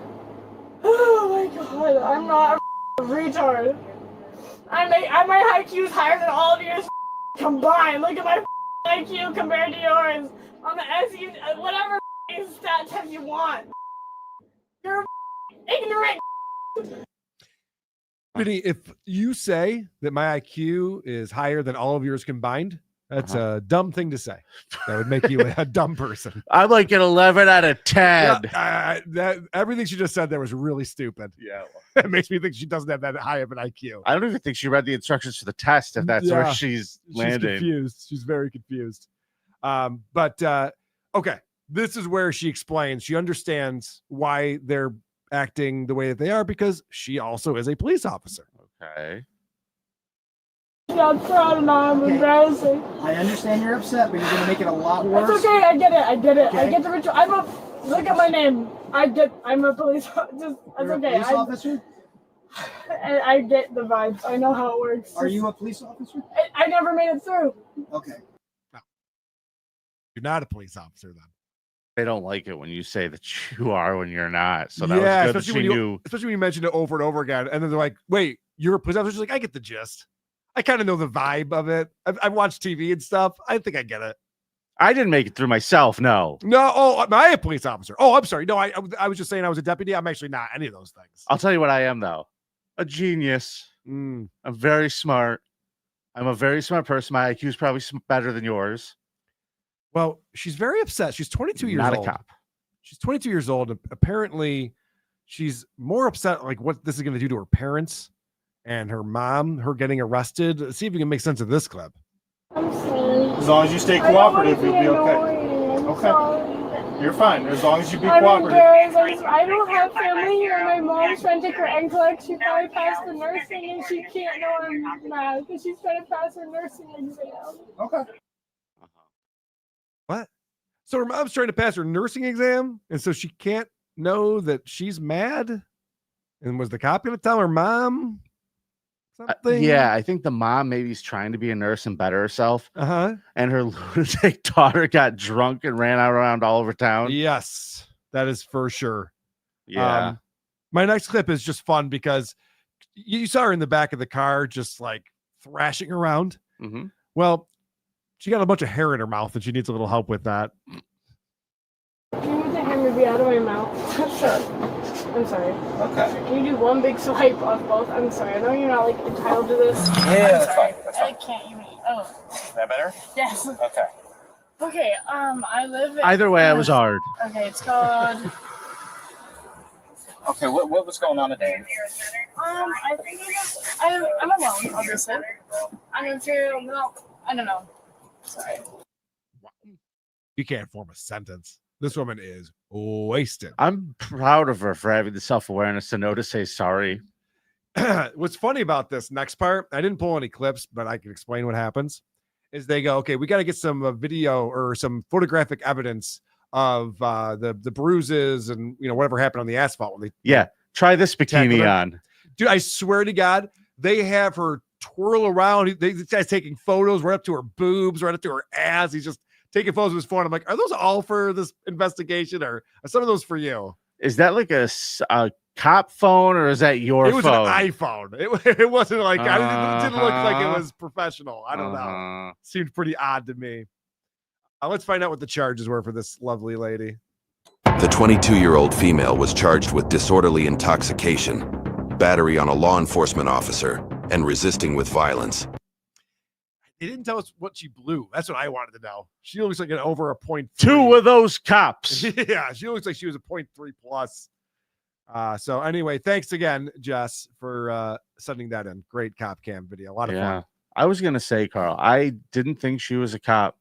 Oh my god, I'm not a retard. My IQ is higher than all of yours combined. Look at my IQ compared to yours. On the SU, whatever stat test you want. You're ignorant. Vinny, if you say that my IQ is higher than all of yours combined, that's a dumb thing to say. That would make you a dumb person. I'm like an 11 out of 10. Yeah, everything she just said there was really stupid. Yeah. It makes me think she doesn't have that high of an IQ. I don't even think she read the instructions for the test if that's where she's landing. She's confused. She's very confused. Okay. This is where she explains. She understands why they're acting the way that they are because she also is a police officer. Okay. I'm proud and I'm embarrassing. I understand you're upset, but you're going to make it a lot worse. It's okay. I get it. Okay. I get the ritual. Look at my name. I'm a police officer. That's You're okay. a police officer? I get the vibes. I know how it works. Are you a police officer? I never made it through. Okay. No. You're not a police officer then. They don't like it when you say that you are when you're not. So that was good that she knew. Especially when you mention it over and over again. And then they're like, wait, you're a police officer? She's like, I get the gist. I kind of know the vibe of it. I've watched TV and stuff. I think I get it. I didn't make it through myself. No. Oh, am I a police officer? Oh, I'm sorry. No, I was just saying I was a deputy. I'm actually not any of those things. I'll tell you what I am, though. A genius. I'm very smart. I'm a very smart person. My IQ is probably better than yours. Well, she's very upset. She's 22 years old. Not a cop. She's 22 years old. And apparently, she's more upset like what this is going to do to her parents and her mom, her getting arrested. Let's see if you can make sense of this clip. I'm sorry. As long as you stay cooperative, you'll be okay. Okay. You're fine. As long as you be cooperative. I don't have family here. My mom's trying to take her NCLEX. She probably passed the nursing and she can't know I'm mad because she's trying to pass her nursing exam. Okay. What? So her mom's trying to pass her nursing exam, and so she can't know that she's mad? And was the cop going to tell her mom something? Yeah, I think the mom maybe is trying to be a nurse and better herself. Uh-huh. And her lunatic daughter got drunk and ran around all over town. Yes, that is for sure. Yeah. My next clip is just fun because you saw her in the back of the car just like thrashing around. Mm-hmm. Well, she got a bunch of hair in her mouth and she needs a little help with that. You need the hammer be out of my mouth. Sure. I'm sorry. Okay. Can you do one big swipe off both? I'm sorry. I know you're not like entitled to this. Yeah, that's fine. That's fine. I can't even. Oh. Is that better? Yes. Okay. Okay. I live. Either way, I was hard. Okay, it's called. Okay. What was going on today? I think I'm alone, obviously. I'm into milk. I don't know. Sorry. You can't form a sentence. This woman is wasted. I'm proud of her for having the self-awareness to know to say sorry. what's funny about this next part, I didn't pull any clips, but I can explain what happens. Is they go, okay, we got to get some video or some photographic evidence of the bruises and whatever happened on the asphalt when they try this bikini on. Dude, I swear to God, they have her twirl around. This guy's taking photos right up to her boobs, right up to her ass. He's just taking photos of his phone. I'm like, are those all for this investigation, or are some of those for you? Is that like a cop phone, or is that your phone? It was an iPhone. It wasn't like it didn't look like it was professional. I don't know. Seemed pretty odd to me. Let's find out what the charges were for this lovely lady. The 22-year-old female was charged with disorderly intoxication, battery on a law enforcement officer, and resisting with violence. They didn't tell us what she blew. That's what I wanted to know. She looks like over a 0.3. Two of those cops. Yeah, she looks like she was a 0.3 plus. So anyway, thanks again, Jess, for sending that in. Great cop cam video. A lot of fun. I was going to say, Carl, I didn't think she was a cop.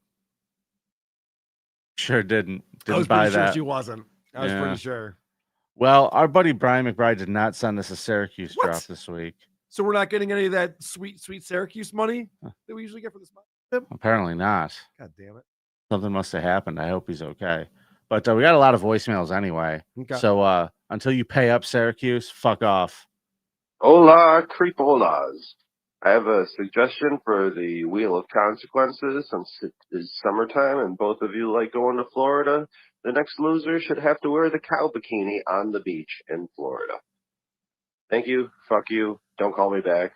Sure didn't. I was buy pretty that. Sure she wasn't. I was pretty sure. Well, our buddy Brian McBride did not send us a Syracuse drop this week. So we're not getting any of that sweet Syracuse money that we usually get for this month? Apparently not. God damn it. Something must have happened. I hope he's okay. But we got a lot of voicemails anyway. Okay. So until you pay up, Syracuse, fuck off. Hola, creepolas. I have a suggestion for the Wheel of Consequences. Since it is summertime and both of you like going to Florida, the next loser should have to wear the cow bikini on the beach in Florida. Thank you. Fuck you. Don't call me back.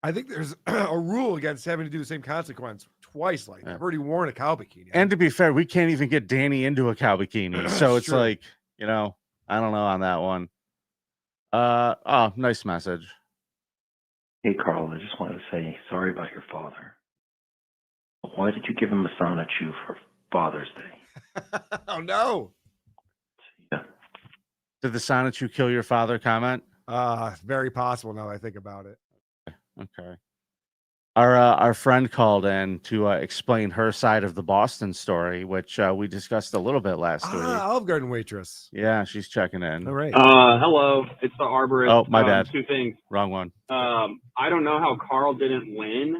I think there's a rule against having to do the same consequence twice. Like I've already worn a cow bikini. And to be fair, we can't even get Danny into a cow bikini. So it's True. like, I don't know on that one. Oh, nice message. Hey, Carl, I just wanted to say sorry about your father. Why did you give him a sonnet shoe for Father's Day? Oh, no. Did the sonnet you kill your father comment? Very possible now that I think about it. Okay. Our friend called in to explain her side of the Boston story, which we discussed a little bit last week. Olive Garden waitress. Yeah, she's checking in. All right. Hello, it's the arborist. Oh, my bad. Two things. Wrong one. I don't know how Carl didn't win.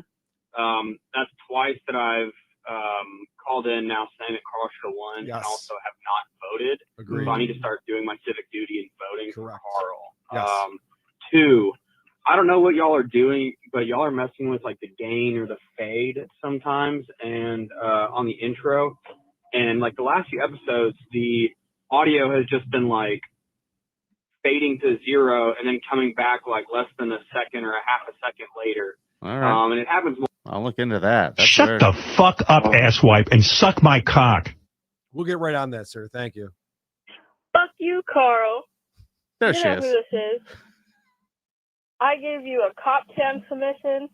That's twice that I've called in now saying that Carl should have won, and also have not voted. Agreed. So I need to start doing my civic duty and voting for Carl. Yes. Two, I don't know what y'all are doing, but y'all are messing with like the gain or the fade sometimes, and on the intro, and like the last few episodes, the audio has just been like fading to zero and then coming back like less than a second or a half a second later. All right. And it happens. I'll look into that. That's Shut weird. the fuck up, asswipe, and suck my cock. We'll get right on that, sir. Thank you. Fuck you, Carl. There you she know is. who this is. I gave you a cop cam submission,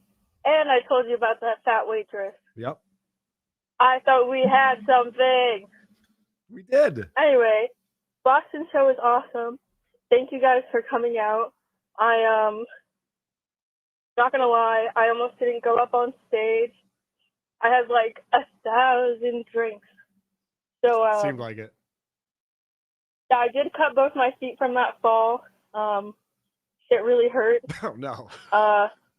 and I told you about that fat waitress. Yep. I thought we had something. We did. Anyway, Boston show is awesome. Thank you guys for coming out. Not gonna lie, I almost didn't go up on stage. I had like 1,000 drinks. So seemed like it. Yeah, I did cut both my feet from that fall. Shit really hurt. Oh no.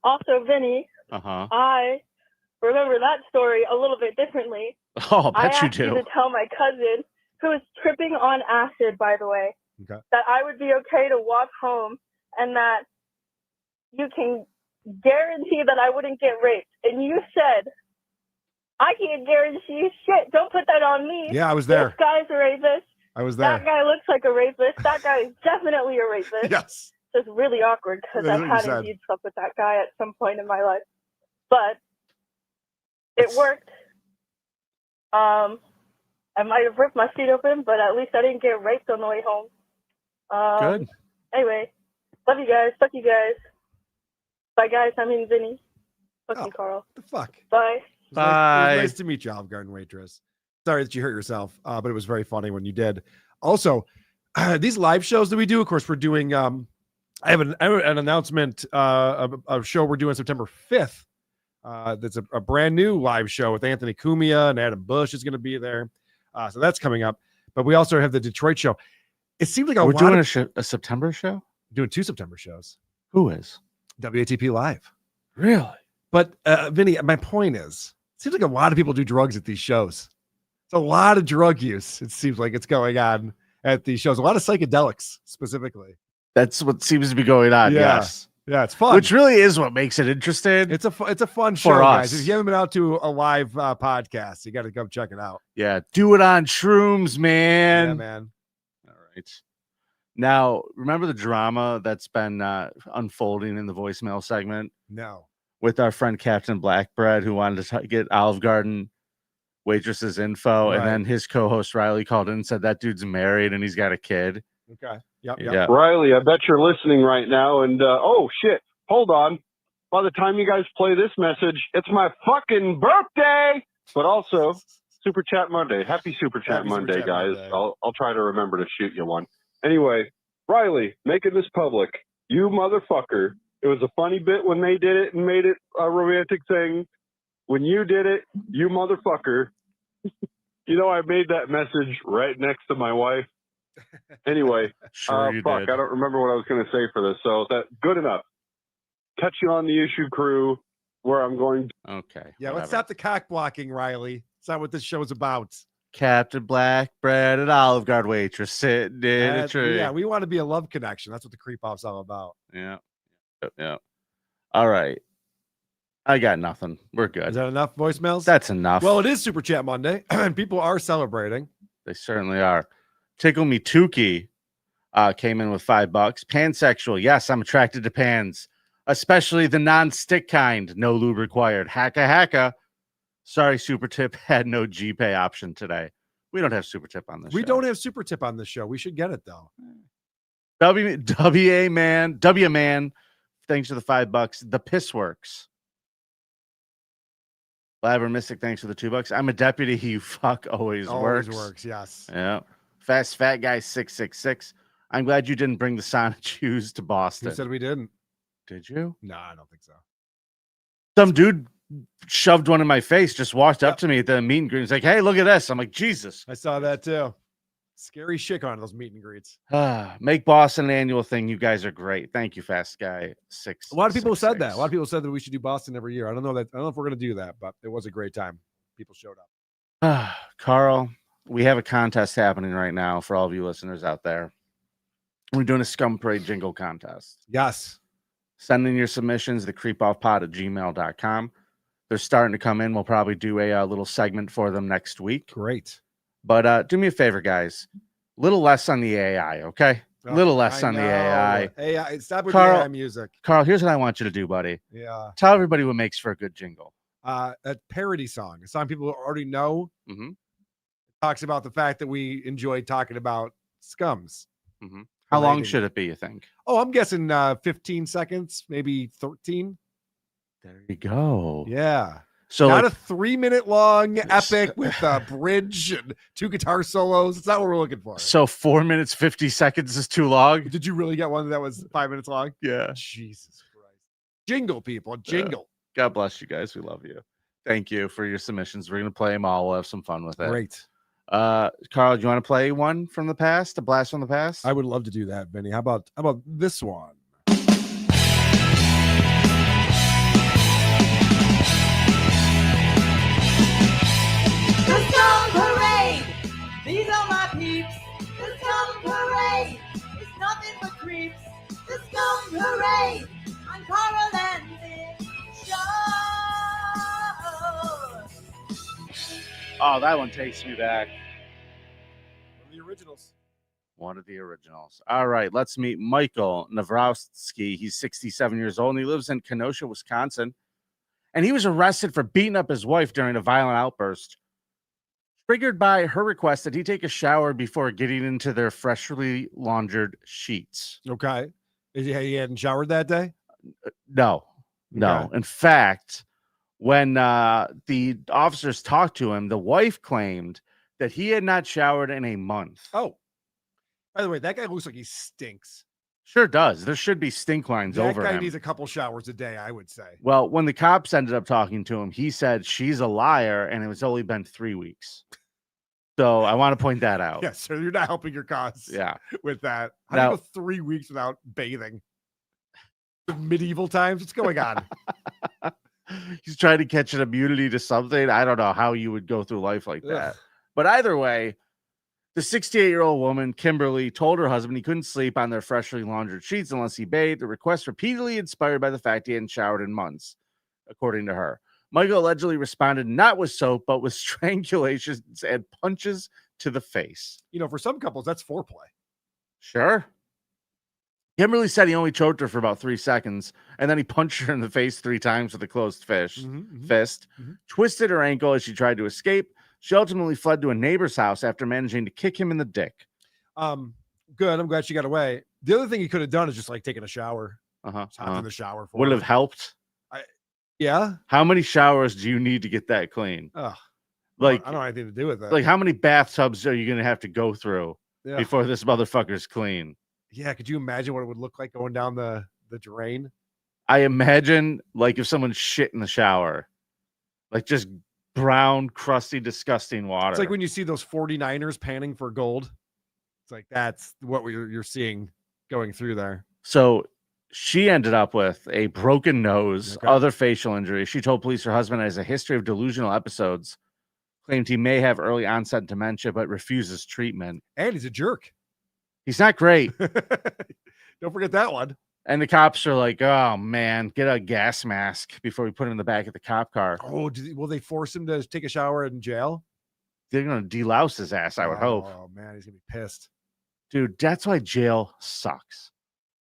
Also, Vinny, I remember that story a little bit differently. Oh, I bet you asked you do. to tell my cousin, who was tripping on acid, by the way, Okay. that I would be okay to walk home and that you can guarantee that I wouldn't get raped. And you said, I can't guarantee shit. Don't put that on me. Yeah, I was there. This guy's a rapist. I was there. That guy looks like a rapist. That guy is definitely a rapist. Yes. It's really awkward because That's I've what you had said. indeed slept with that guy at some point in my life. But it worked. I might have ripped my feet open, but at least I didn't get raped on the way home. Good. Anyway, love you guys. Fuck you guys. Bye, guys. I mean, Vinny. Fuck you, Carl. The fuck. Bye. It was nice to meet you, Olive Garden waitress. Sorry that you hurt yourself, but it was very funny when you did. Also, these live shows that we do, of course, we're doing. I have an announcement of a show we're doing September 5th. That's a brand new live show with Anthony Cumia and Adam Bush is going to be there. So that's coming up. But we also have the Detroit show. It seems like We're lot doing of, a September show? Doing 2 September shows. Who is? WATP Live. Really? But Vinny, my point is, it seems like a lot of people do drugs at these shows. It's a lot of drug use. It seems like it's going on at these shows. A lot of psychedelics specifically. That's what seems to be going on. Yeah. Yes. Yeah, it's fun. Which really is what makes it interesting. It's a fun show, for guys. us. If you haven't been out to a live podcast, you got to come check it out. Yeah, do it on shrooms, man. Yeah, man. All right. Now, remember the drama that's been unfolding in the voicemail segment? No. With our friend Captain Blackbread, who wanted to get Olive Garden waitress's info, Right. and then his co-host Riley called in and said that dude's married and he's got a kid. Okay. Yep. Yeah. Riley, I bet you're listening right now. And oh shit, hold on. By the time you guys play this message, it's my fucking birthday. But also, Super Chat Monday. Happy Super Chat Happy Monday, Super Chat guys. Monday. I'll try to remember to shoot you one. Anyway, Riley, making this public. You motherfucker. It was a funny bit when they did it and made it a romantic thing. When you did it, you motherfucker. You know, I made that message right next to my wife. Anyway, Sure you fuck, did. I don't remember what I was going to say for this. So that good enough. Catch you on the issue crew where I'm going. Okay. Yeah, whatever. let's stop the cock blocking, Riley. It's not what this show's about. Captain Blackbread and Olive Garden waitress sitting in a tree. Yeah, we want to be a love connection. That's what the creep off's all about. Yeah. Yeah. All right. I got nothing. We're good. Is that enough voicemails? That's enough. Well, it is Super Chat Monday, and people are celebrating. They certainly are. Tickle Me Tukey came in with $5. Pansexual. Yes, I'm attracted to pans, especially the non-stick kind. No lube required. Hacka. Sorry, Super Tip had no GPay option today. We don't have Super Tip on this We show. don't have Super Tip on this show. We should get it, though. W Man. Thanks for the $5. The Piss Works. Labber Mystic, thanks for the $2. I'm a deputy. You fuck always works. Yes. Yeah. Fast Fat Guy 666. I'm glad you didn't bring the Sonic shoes to Boston. Who said we didn't? Did you? No, I don't think so. Some dude shoved one in my face, just walked up to me at the meet and greet. He's like, hey, look at this. I'm like, Jesus. I saw that too. Scary shit on those meet and greets. Make Boston an annual thing. You guys are great. Thank you, Fast Guy 6. A lot of people said that. A lot of people said that we should do Boston every year. I don't know if we're going to do that, but it was a great time. People showed up. Carl, we have a contest happening right now for all of you listeners out there. We're doing a Scum Parade Jingle contest. Yes. Send in your submissions to creepoffpod@gmail.com. They're starting to come in. We'll probably do a little segment for them next week. Great. But do me a favor, guys. A little less on the AI, okay? A little less on the AI. AI. Stop with Carl, the AI music. Carl, here's what I want you to do, buddy. Yeah. Tell everybody what makes for a good jingle. A parody song. A song people already know. Mm-hmm. Talks about the fact that we enjoy talking about scums. Mm-hmm. How long should it be, you think? Oh, I'm guessing 15 seconds, maybe 13. There you go. Yeah. So not like, a 3-minute long epic with a bridge and 2 guitar solos. It's not what we're looking for. so 4 minutes, 50 seconds is too long? Did you really get one that was 5 minutes long? Yeah. Jesus Christ. Jingle, people. Jingle. God bless you guys. We love you. Thank you for your submissions. We're going to play them all. We'll have some fun with it. Great. Carl, do you want to play one from the past? A blast from the past? I would love to do that, Vinny. How about this one? The Scum Parade! These are my peeps. The Scum Parade! It's nothing but creeps. The Scum Parade! I'm Carl Vinnie. Show! Oh, that one takes me back. One of the originals. One of the originals. All right, let's meet Michael Navski. He's 67 years old, and he lives in Kenosha, Wisconsin. And he was arrested for beating up his wife during a violent outburst, triggered by her request that he take a shower before getting into their freshly laundered sheets. Okay. He hadn't showered that day? No. Okay. In fact, when the officers talked to him, the wife claimed that he had not showered in a month. Oh. By the way, that guy looks like he stinks. Sure does. There should be stink lines That over guy him. needs a couple showers a day, I would say. Well, when the cops ended up talking to him, he said she's a liar and it's only been 3 weeks. So I want to point that out. Yeah, so you're not helping your cause Yeah. with that. How Now- do you go 3 weeks without bathing? Medieval times. What's going on? He's trying to catch an immunity to something. I don't know how you would go through life like that. But either way, the 68-year-old woman, Kimberly, told her husband he couldn't sleep on their freshly laundered sheets unless he bathed. The request repeatedly inspired by the fact he hadn't showered in months, according to her. Michael allegedly responded not with soap, but with strangulations and punches to the face. You know, for some couples, that's foreplay. Sure. Kimberly said he only choked her for about 3 seconds, and then he punched her in the face 3 times with a closed fist, twisted her ankle as she tried to escape. She ultimately fled to a neighbor's house after managing to kick him in the dick. Good. I'm glad she got away. The other thing he could have done is just like taking a shower. Just hop in the shower. Would have helped. Yeah. How many showers do you need to get that clean? Like, I don't have anything to do with that. Like, how many bathtubs are you going to have to go through Yeah. before this motherfucker's clean? Yeah. Could you imagine what it would look like going down the drain? I imagine like if someone shit in the shower, like just brown, crusty, disgusting water. It's like when you see those 49ers panning for gold. It's like that's what you're seeing going through there. So she ended up with a broken nose, other facial injuries. She told police her husband has a history of delusional episodes, claimed he may have early onset dementia, but refuses treatment. And he's a jerk. He's not great. Don't forget that one. And the cops are like, oh, man, get a gas mask before we put him in the back of the cop car. Oh, will they force him to take a shower in jail? They're going to delouse his ass, I would hope. Oh, man, he's going to be pissed. Dude, that's why jail sucks.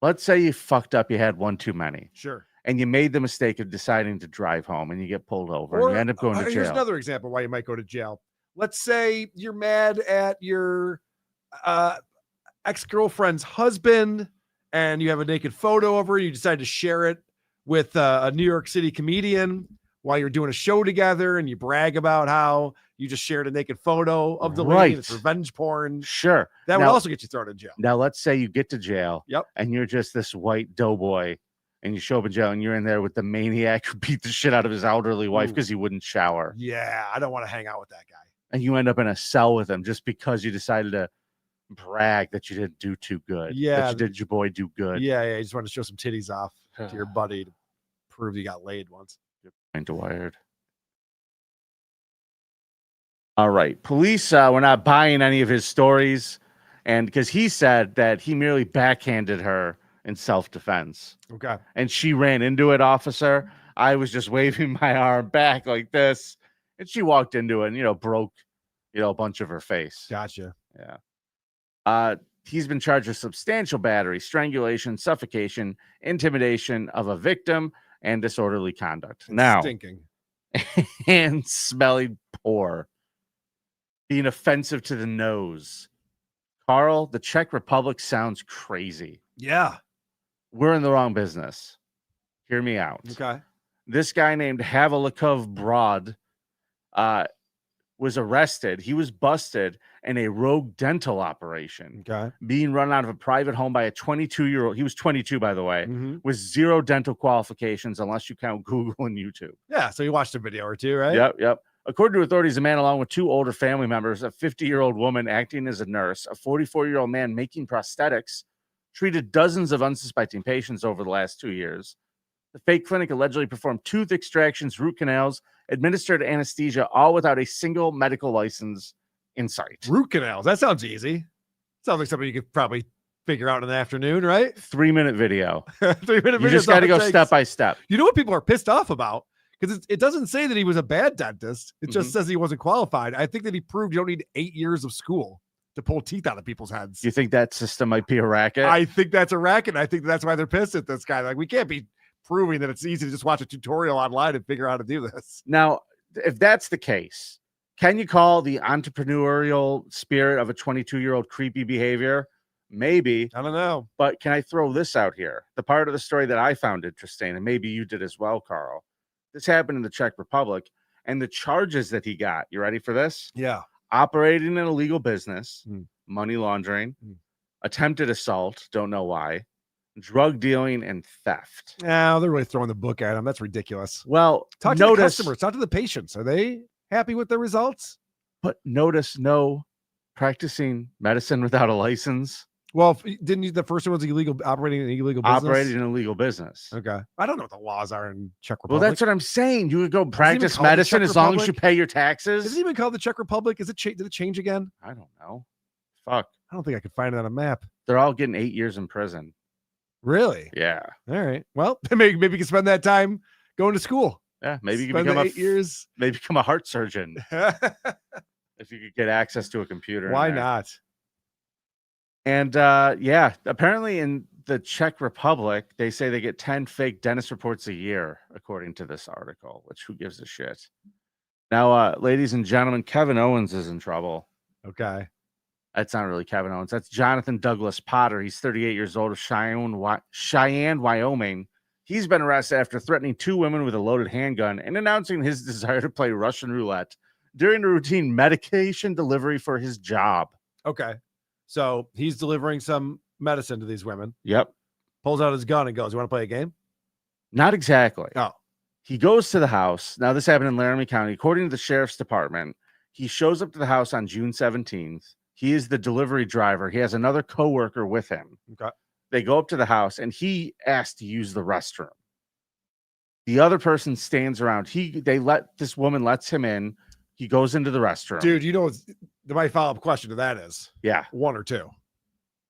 Let's say you fucked up, you had one too many. Sure. And you made the mistake of deciding to drive home and you get pulled over and you end up going to jail. Here's another example why you might go to jail. Let's say you're mad at your ex-girlfriend's husband and you have a naked photo of her. You decide to share it with a New York City comedian while you're doing a show together and you brag about how you just shared a naked photo of the lady. It's revenge porn. Sure. That would also get you thrown in jail. Now, let's say you get to jail. Yep. And you're just this white doughboy and you show up in jail and you're in there with the maniac who beat the shit out of his elderly wife because he wouldn't shower. Yeah, I don't want to hang out with that guy. And you end up in a cell with him just because you decided to brag that you didn't do too good. Yeah. That you did your boy do good. Yeah, you just want to show some titties off to your buddy to prove you got laid once. Kind of wired. All right. Police were not buying any of his stories. And because he said that he merely backhanded her in self-defense. Okay. And she ran into it, officer. I was just waving my arm back like this. And she walked into it and, broke, a bunch of her face. Gotcha. Yeah. He's been charged with substantial battery, strangulation, suffocation, intimidation of a victim, and disorderly conduct. Now, stinking. And smelling poor. Being offensive to the nose. Karl, the Czech Republic sounds crazy. Yeah. We're in the wrong business. Hear me out. Okay. This guy named Havalikov Brod was arrested. He was busted in a rogue dental operation. Okay. Being run out of a private home by a 22-year-old. He was 22, by the way, with 0 dental qualifications, unless you count Google and YouTube. Yeah. So you watched a video or two, right? Yep. According to authorities, a man along with 2 older family members, a 50-year-old woman acting as a nurse, a 44-year-old man making prosthetics, treated dozens of unsuspecting patients over the last 2 years. The fake clinic allegedly performed tooth extractions, root canals, administered anesthesia, all without a single medical license in sight. Root canals. That sounds easy. Sounds like something you could probably figure out in the afternoon, right? 3-minute video. 3-minute video. You just got to go step by step. You know what people are pissed off about? Because it doesn't say that he was a bad dentist. It just says he wasn't qualified. I think that he proved you don't need 8 years of school to pull teeth out of people's heads. You think that system might be a racket? I think that's a racket. I think that's why they're pissed at this guy. Like, we can't be proving that it's easy to just watch a tutorial online and figure out how to do this. Now, if that's the case, can you call the entrepreneurial spirit of a 22-year-old creepy behavior? Maybe. I don't know. But can I throw this out here? The part of the story that I found interesting, and maybe you did as well, Karl. This happened in the Czech Republic, and the charges that he got, you ready for this? Yeah. Operating an illegal business, money laundering, attempted assault, don't know why, drug dealing, and theft. Now they're really throwing the book at him. That's ridiculous. Well, talk to the customers, talk to the patients. Are they happy with the results? But notice no practicing medicine without a license. Well, didn't you, the first one was illegal, operating an illegal business? Operating an illegal business. Okay. I don't know what the laws are in Czech Well, Republic. that's what I'm saying. You could go Is it even practice called the medicine Czech as long as Republic? you pay your taxes. Is it even called the Czech Republic? Did it change again? I don't know. Fuck. I don't think I could find it on a map. They're all getting 8 years in prison. Really? Yeah. All right. Well, maybe you can spend that time going to school. Yeah. Maybe you can Spend become the 8 years. Maybe become a heart surgeon if you could get access to a computer. Why not? And yeah, apparently in the Czech Republic, they say they get 10 fake dentist reports a year, according to this article, which who gives a shit? Now, ladies and gentlemen, Kevin Owens is in trouble. Okay. That's not really Kevin Owens. That's Jonathan Douglas Potter. He's 38 years old of Cheyenne, Wyoming. He's been arrested after threatening 2 women with a loaded handgun and announcing his desire to play Russian roulette during a routine medication delivery for his job. Okay. So he's delivering some medicine to these women. Yep. Pulls out his gun and goes, "You want to play a game?" Not exactly. Oh. He goes to the house. Now, this happened in Laramie County. According to the sheriff's department, he shows up to the house on June 17th. He is the delivery driver. He has another coworker with him. Okay. They go up to the house, and he asked to use the restroom. The other person stands around. This woman lets him in. He goes into the restroom. Dude, you know, my follow-up question to that is, Yeah. 1 or 2,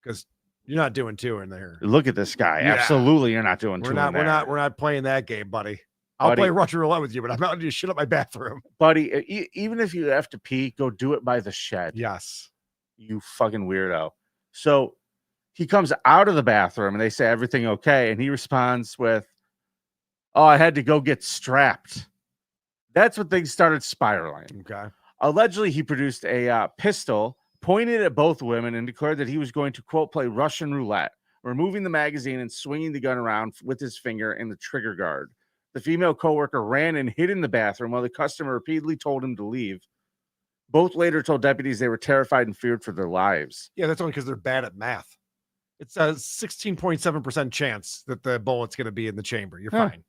because you're not doing 2 in there. Look at this guy. Yeah. Absolutely, you're not doing 2 in there. We're not playing that game, buddy. I'll play Russian roulette with you, but I'm not going to shit up my bathroom. Buddy, even if you have to pee, go do it by the shed. Yes. You fucking weirdo. So he comes out of the bathroom and they say, "Everything okay?" And he responds with, "Oh, I had to go get strapped." That's when things started spiraling. Okay. Allegedly, he produced a pistol, pointed at both women, and declared that he was going to, quote, play Russian roulette, removing the magazine and swinging the gun around with his finger in the trigger guard. The female coworker ran and hid in the bathroom while the customer repeatedly told him to leave. Both later told deputies they were terrified and feared for their lives. Yeah, that's only because they're bad at math. It's a 16.7% chance that the bullet's going to be in the chamber. You're fine.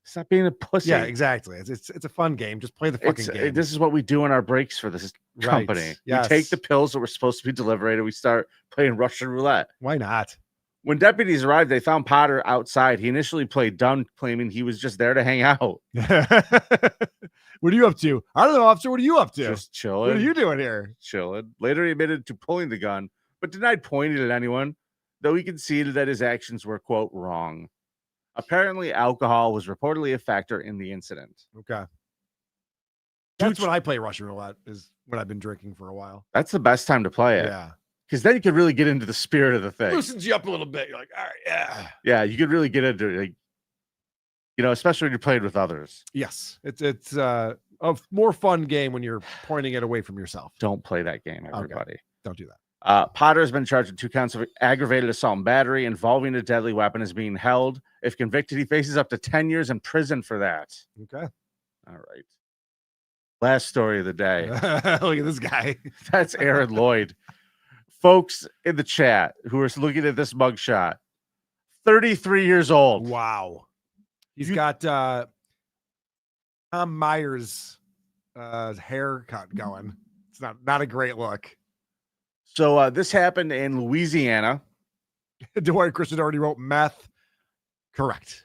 Stop being a pussy. Yeah, exactly. It's a fun game. Just play the fucking game. This is what we do in our breaks for this company. Right. Yes. We take the pills that were supposed to be delivered and we start playing Russian roulette. Why not? When deputies arrived, they found Potter outside. He initially played dumb, claiming he was just there to hang out. What are you up to? I don't know, officer. What are you up to? Just chilling. What are you doing here? Chilling. Later, he admitted to pulling the gun, but denied pointing at anyone, though he conceded that his actions were, quote, wrong. Apparently, alcohol was reportedly a factor in the incident. Okay. That's when I play Russian roulette, is when I've been drinking for a while. That's the best time to play it. Yeah. Because then you could really get into the spirit of the thing. Loosens you up a little bit. You're like, all right, yeah. Yeah, you could really get into it. Like, you know, especially when you're playing with others. Yes. It's a more fun game when you're pointing it away from yourself. Don't play that game, everybody. Okay. Don't do that. Potter has been charged with 2 counts of aggravated assault and battery involving a deadly weapon is being held. If convicted, he faces up to 10 years in prison for that. Okay. All right. Last story of the day. Look at this guy. That's Aaron Lloyd. Folks in the chat who are looking at this mugshot, 33 years old. Wow. He's got Tom Myers haircut going. It's not a great look. So this happened in Louisiana. Dwight Christian already wrote meth. Correct.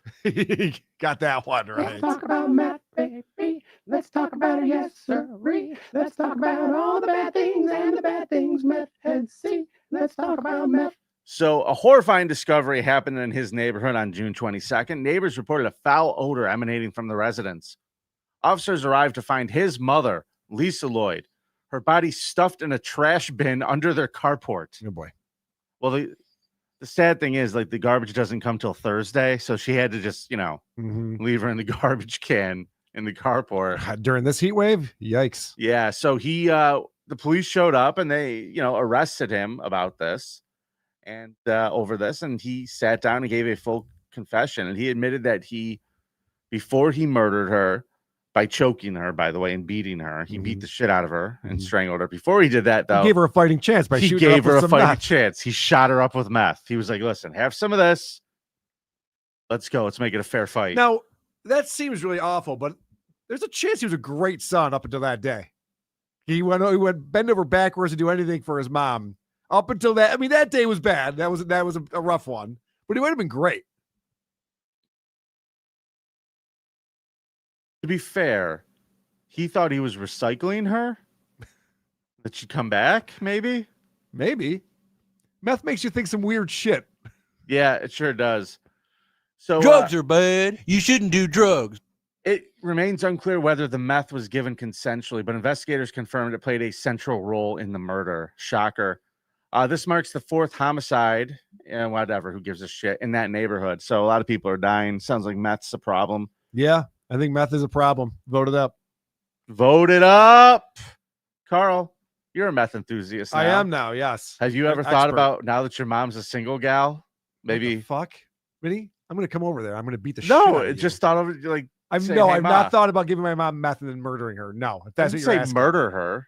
Got that one right. Let's talk about meth, baby. Let's talk about it, yes, sirree. Let's talk about all the bad things and the bad things meth heads see. Let's talk about meth. So a horrifying discovery happened in his neighborhood on June 22nd. Neighbors reported a foul odor emanating from the residence. Officers arrived to find his mother, Lisa Lloyd, her body stuffed in a trash bin under their carport. Oh boy. Well, the sad thing is, like, the garbage doesn't come till Thursday, so she had to just, leave her in the garbage can in the carport during this heat wave. Yikes. Yeah. So the police showed up and they, arrested him about this and over this, and he sat down and gave a full confession, and he admitted that before he murdered her by choking her, by the way, and beating her, he beat the shit out of her and strangled her. Before he did that, though, he gave her a fighting chance by shooting gave her up a with fighting meth. chance. He shot her up with meth. He was like, "Listen, have some of this. Let's go. Let's make it a fair fight." Now, that seems really awful, but there's a chance he was a great son up until that day. He went bend over backwards to do anything for his mom Up until that, I mean, that day was bad. That was a rough one, but it would have been great. To be fair, he thought he was recycling her. That she'd come back, maybe. Meth makes you think some weird shit. Yeah, it sure does. So drugs are bad. You shouldn't do drugs. It remains unclear whether the meth was given consensually, but investigators confirmed it played a central role in the murder. Shocker. This marks the 4th homicide, and whatever, who gives a shit, in that neighborhood. So a lot of people are dying. Sounds like meth's a problem. Yeah, I think meth is a problem. Vote it up. Vote it up. Carl, you're a meth enthusiast now. I am now, yes. Have you ever thought about, now that your mom's a single gal, maybe... fuck? Really? I'm going to come over there. I'm going to beat the shit out of you. Just thought of it like... I've not thought about giving my mom meth and then murdering her. No, if that's what you're asking. Murder her.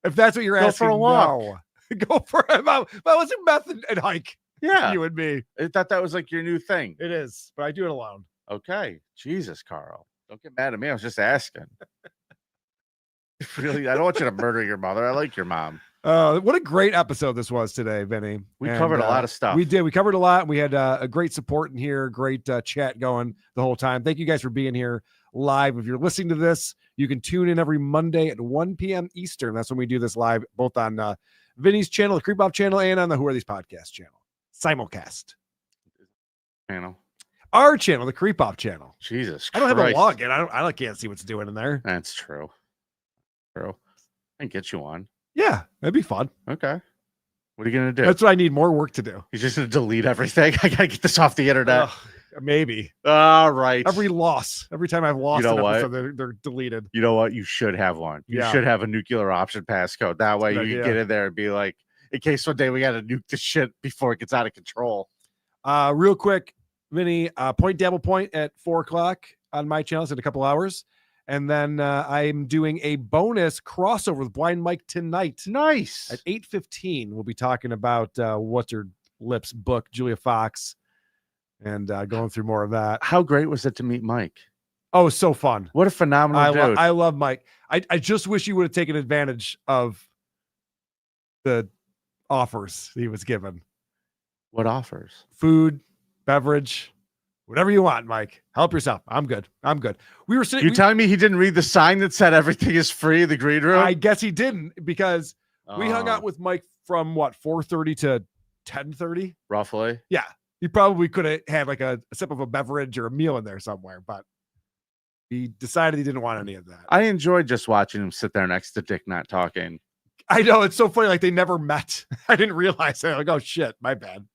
If that's what you're asking, for a walk. No. Go for it. But was it meth and hike? Yeah, you and me. I thought that was like your new thing. It is, but I do it alone. Okay, Jesus, Carl, don't get mad at me. I was just asking. Really, I don't want you to murder your mother. I like your mom. What a great episode this was today, Vinny. We covered a lot of stuff. We did. We covered a lot. We had a great support in here, great chat going the whole time. Thank you guys for being here live. If you're listening to this, you can tune in every Monday at 1 p.m. Eastern. That's when we do this live, both on Vinny's channel, the Creep Off channel, and on the Who Are These Podcast channel. Simulcast. Channel. Our channel, the Creep Off channel. Jesus Christ. I don't have a login. I can't see what's doing in there. That's true. I can get you on. Yeah, that'd be fun. Okay. What are you going to do? That's what I need more work to do. You're just going to delete everything? I got to get this off the internet. Maybe. All right. Every time I've lost an episode, they're deleted. You know what? You should have one. You should have a nuclear option passcode. That way you can get in there and be like, in case one day we got to nuke this shit before it gets out of control. Real quick, Vinny, Point Dabble Point at 4:00 on my channel. It's in a couple hours. And then I'm doing a bonus crossover with Blind Mike tonight. Nice. At 8:15, we'll be talking about What's Her Lips book, Julia Fox, and going through more of that. How great was it to meet Mike? Oh, so fun. What a phenomenal dude. I love Mike. I just wish he would have taken advantage of the offers he was given. What offers? Food, beverage. Whatever you want, Mike. Help yourself. I'm good. We were sitting. You're telling me he didn't read the sign that said everything is free in the green room? I guess he didn't, because we hung out with Mike from 4:30 to 10:30, roughly. Yeah, he probably could have had like a sip of a beverage or a meal in there somewhere, but he decided he didn't want any of that. I enjoyed just watching him sit there next to Dick not talking. I know, it's so funny. Like, they never met. I didn't realize that. Like, oh shit, my bad.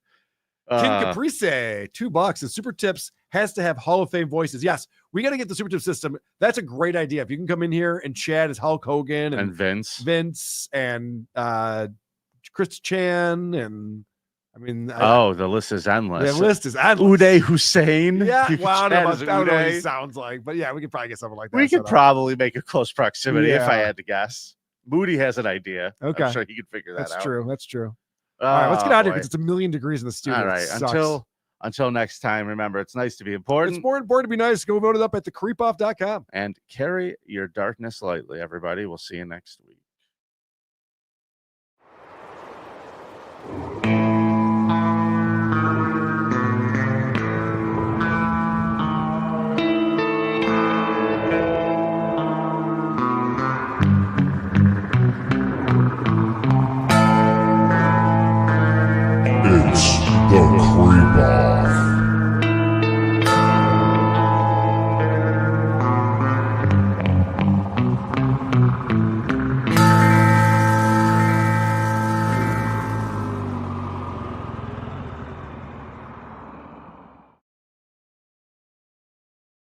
King Caprice, $2. The super tips has to have Hall of Fame voices. Yes, we got to get the super tip system. That's a great idea. If you can come in here and chat as Hulk Hogan and Vince and Chris Chan, and I mean, the list is endless. The list is endless. Uday Hussein. Yeah, well, I don't know what he sounds like, but yeah, we could probably get something like that. We could probably make a close proximity if I had to guess. Moody has an idea. Okay, I'm sure he could figure that out. That's true. All right, let's get out of here because it's 1,000,000 degrees in the studio. All right, until next time, remember, it's nice to be important. It's more important to be nice. Go vote it up at thecreepoff.com. And carry your darkness lightly, everybody. We'll see you next week.